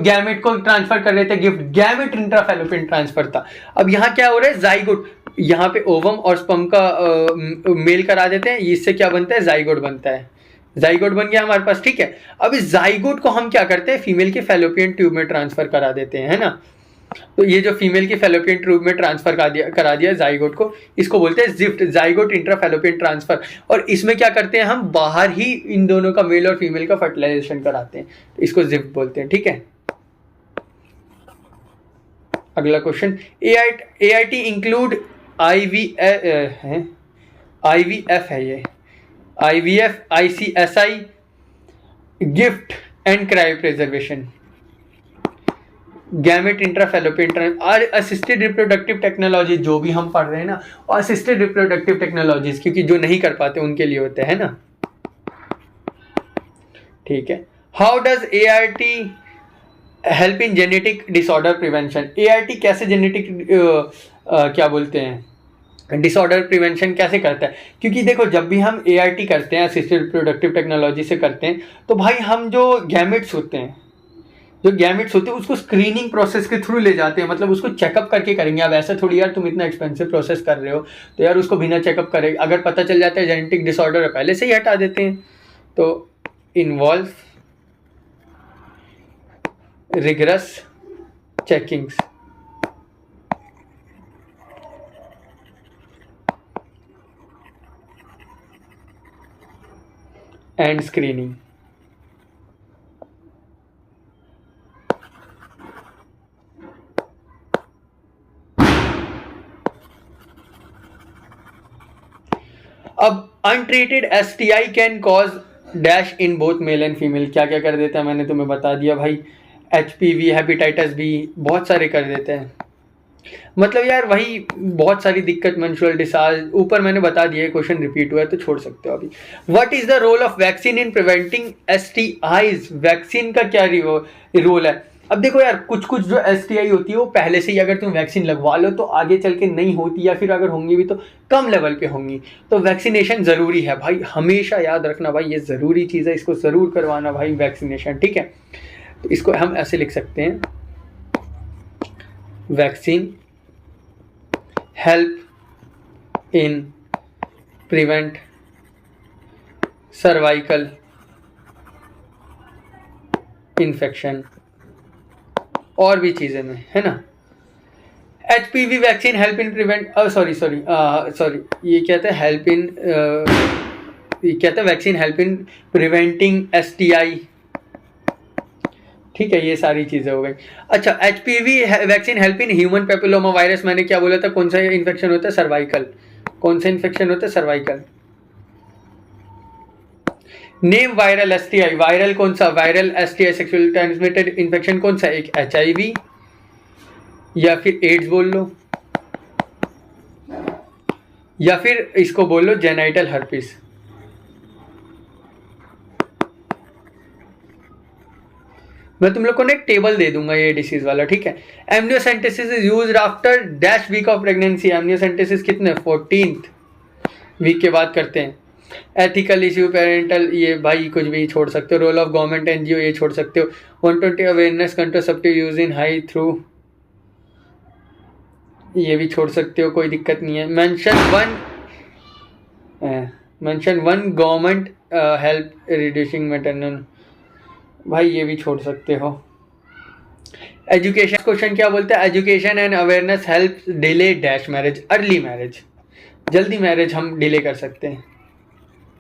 गैमेट को ट्रांसफर कर रहे थे गिफ्ट, गैमेट इंट्राफैलोपियन ट्रांसफर था। अब यहाँ क्या हो रहा है? जाइगोट, यहाँ पे ओवम और स्पर्म का मेल करा देते हैं, इससे क्या बनता है? जाइगोट बनता है। जाइगोट बन गया हमारे पास, ठीक है। अब इस जाइगोट को हम क्या करते हैं? फीमेल के फैलोपियन ट्यूब में ट्रांसफर करा देते हैं, है ना। तो ये जो फीमेल की फैलोपियन ट्यूब में ट्रांसफर करा दिया जाइगोट को, इसको बोलते हैं जिफ्ट, जाइगोट इंट्राफैलोपियन ट्रांसफर। और इसमें क्या करते हैं हम? बाहर ही इन दोनों का, मेल और फीमेल का फर्टिलाइजेशन कराते हैं, तो इसको जिफ्ट बोलते हैं, ठीक है। अगला क्वेश्चन, ART इंक्लूड IVF है ये, IVF, ICSI, GIFT and cryopreservation, gamete intrafallopian और असिस्टेड रिप्रोडक्टिव टेक्नोलॉजी, जो भी हम पढ़ रहे हैं ना, और असिस्टेड रिप्रोडक्टिव टेक्नोलॉजीज, क्योंकि जो नहीं कर पाते उनके लिए होते हैं ना, ठीक है। How does ART help in genetic disorder prevention? ART कैसे जेनेटिक क्या बोलते हैं, डिसऑर्डर प्रिवेंशन कैसे करता है? क्योंकि देखो जब भी हम ART करते हैं, असिस्टेड रिप्रोडक्टिव टेक्नोलॉजी से करते हैं, तो भाई हम जो गैमेट्स होते हैं उसको स्क्रीनिंग प्रोसेस के थ्रू ले जाते हैं, मतलब उसको चेकअप करके करेंगे। अब ऐसा थोड़ी यार तुम इतना एक्सपेंसिव प्रोसेस कर रहे हो तो यार उसको बिना चेकअप करे अगर पता चल जाता है जेनेटिक डिसऑर्डर है, पहले से ही हटा देते हैं। तो involve rigorous checkings and screening. अब untreated STI can cause dash in both male and female. क्या क्या कर देता है मैंने तुम्हें बता दिया भाई। HPV, हेपेटाइटिस बी, बहुत सारे कर देते हैं। मतलब यार वही बहुत सारी दिक्कत, मेंस्ट्रुअल डिसऑर्डर, ऊपर मैंने बता दिया, क्वेश्चन रिपीट हुआ है तो छोड़ सकते हो अभी। What is the role of vaccine in preventing STIs? Vaccine का क्या रोल है? अब देखो यार कुछ जो STI होती है वो पहले से ही अगर तुम वैक्सीन लगवा लो तो आगे चल के नहीं होती, या फिर अगर होंगी भी तो कम लेवल पे होंगी। तो वैक्सीनेशन ज़रूरी है भाई, हमेशा याद रखना भाई, ये ज़रूरी चीज़ है, इसको ज़रूर करवाना भाई वैक्सीनेशन, ठीक है। तो इसको हम ऐसे लिख सकते हैं, vaccine help in prevent cervical infection और भी चीज़ें में, है ना। HPV vaccine help in prevent, sorry ये क्या था? हेल्प इन, ये क्या था? Vaccine help in preventing STI, ठीक है। ये सारी चीज़ें हो गई। अच्छा, HPV vaccine help in human papilloma virus, मैंने क्या बोला था? कौन सा इन्फेक्शन होता है? सर्वाइकल। कौन सा इन्फेक्शन होता है? Cervical. Name viral STI, viral कौन सा? Viral STI sexual transmitted infection कौन सा? एक HIV या फिर एड्स बोल लो, या फिर इसको बोल लो जेनाइटल हर्पिस। मैं तुम लोग को ना एक टेबल दे दूंगा ये डिसीज वाला, ठीक है। Amniocentesis is used after dash week of pregnancy. Amniocentesis कितने? 14th वीक के बाद करते हैं। एथिकल इश्यू, पेरेंटल, ये भाई कुछ भी छोड़ सकते हो। रोल ऑफ गवर्नमेंट NGO, ये छोड़ सकते हो। 120 awareness contraceptive use in high through, ये भी छोड़ सकते हो, कोई दिक्कत नहीं है। Mention one government help reducing maternal, भाई ये भी छोड़ सकते हो। एजुकेशन क्वेश्चन क्या बोलता है? Education and awareness help delay dash marriage, early marriage, जल्दी मैरिज हम डिले कर सकते हैं।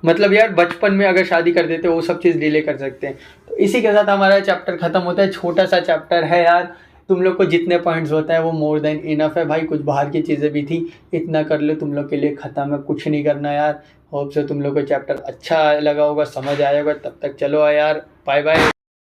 मतलब यार बचपन में अगर शादी कर देते वो सब चीज़ डिले कर सकते हैं। तो इसी के साथ हमारा चैप्टर ख़त्म होता है। छोटा सा चैप्टर है यार, तुम लोग को जितने पॉइंट्स होता है वो मोर देन इनफ है भाई। कुछ बाहर की चीज़ें भी थी, इतना कर लो तुम लोग के लिए ख़त्म है, कुछ नहीं करना यार। होप से तुम लोग को चैप्टर अच्छा लगा होगा, समझ आया होगा। तब तक चलो यार, बाय बाय।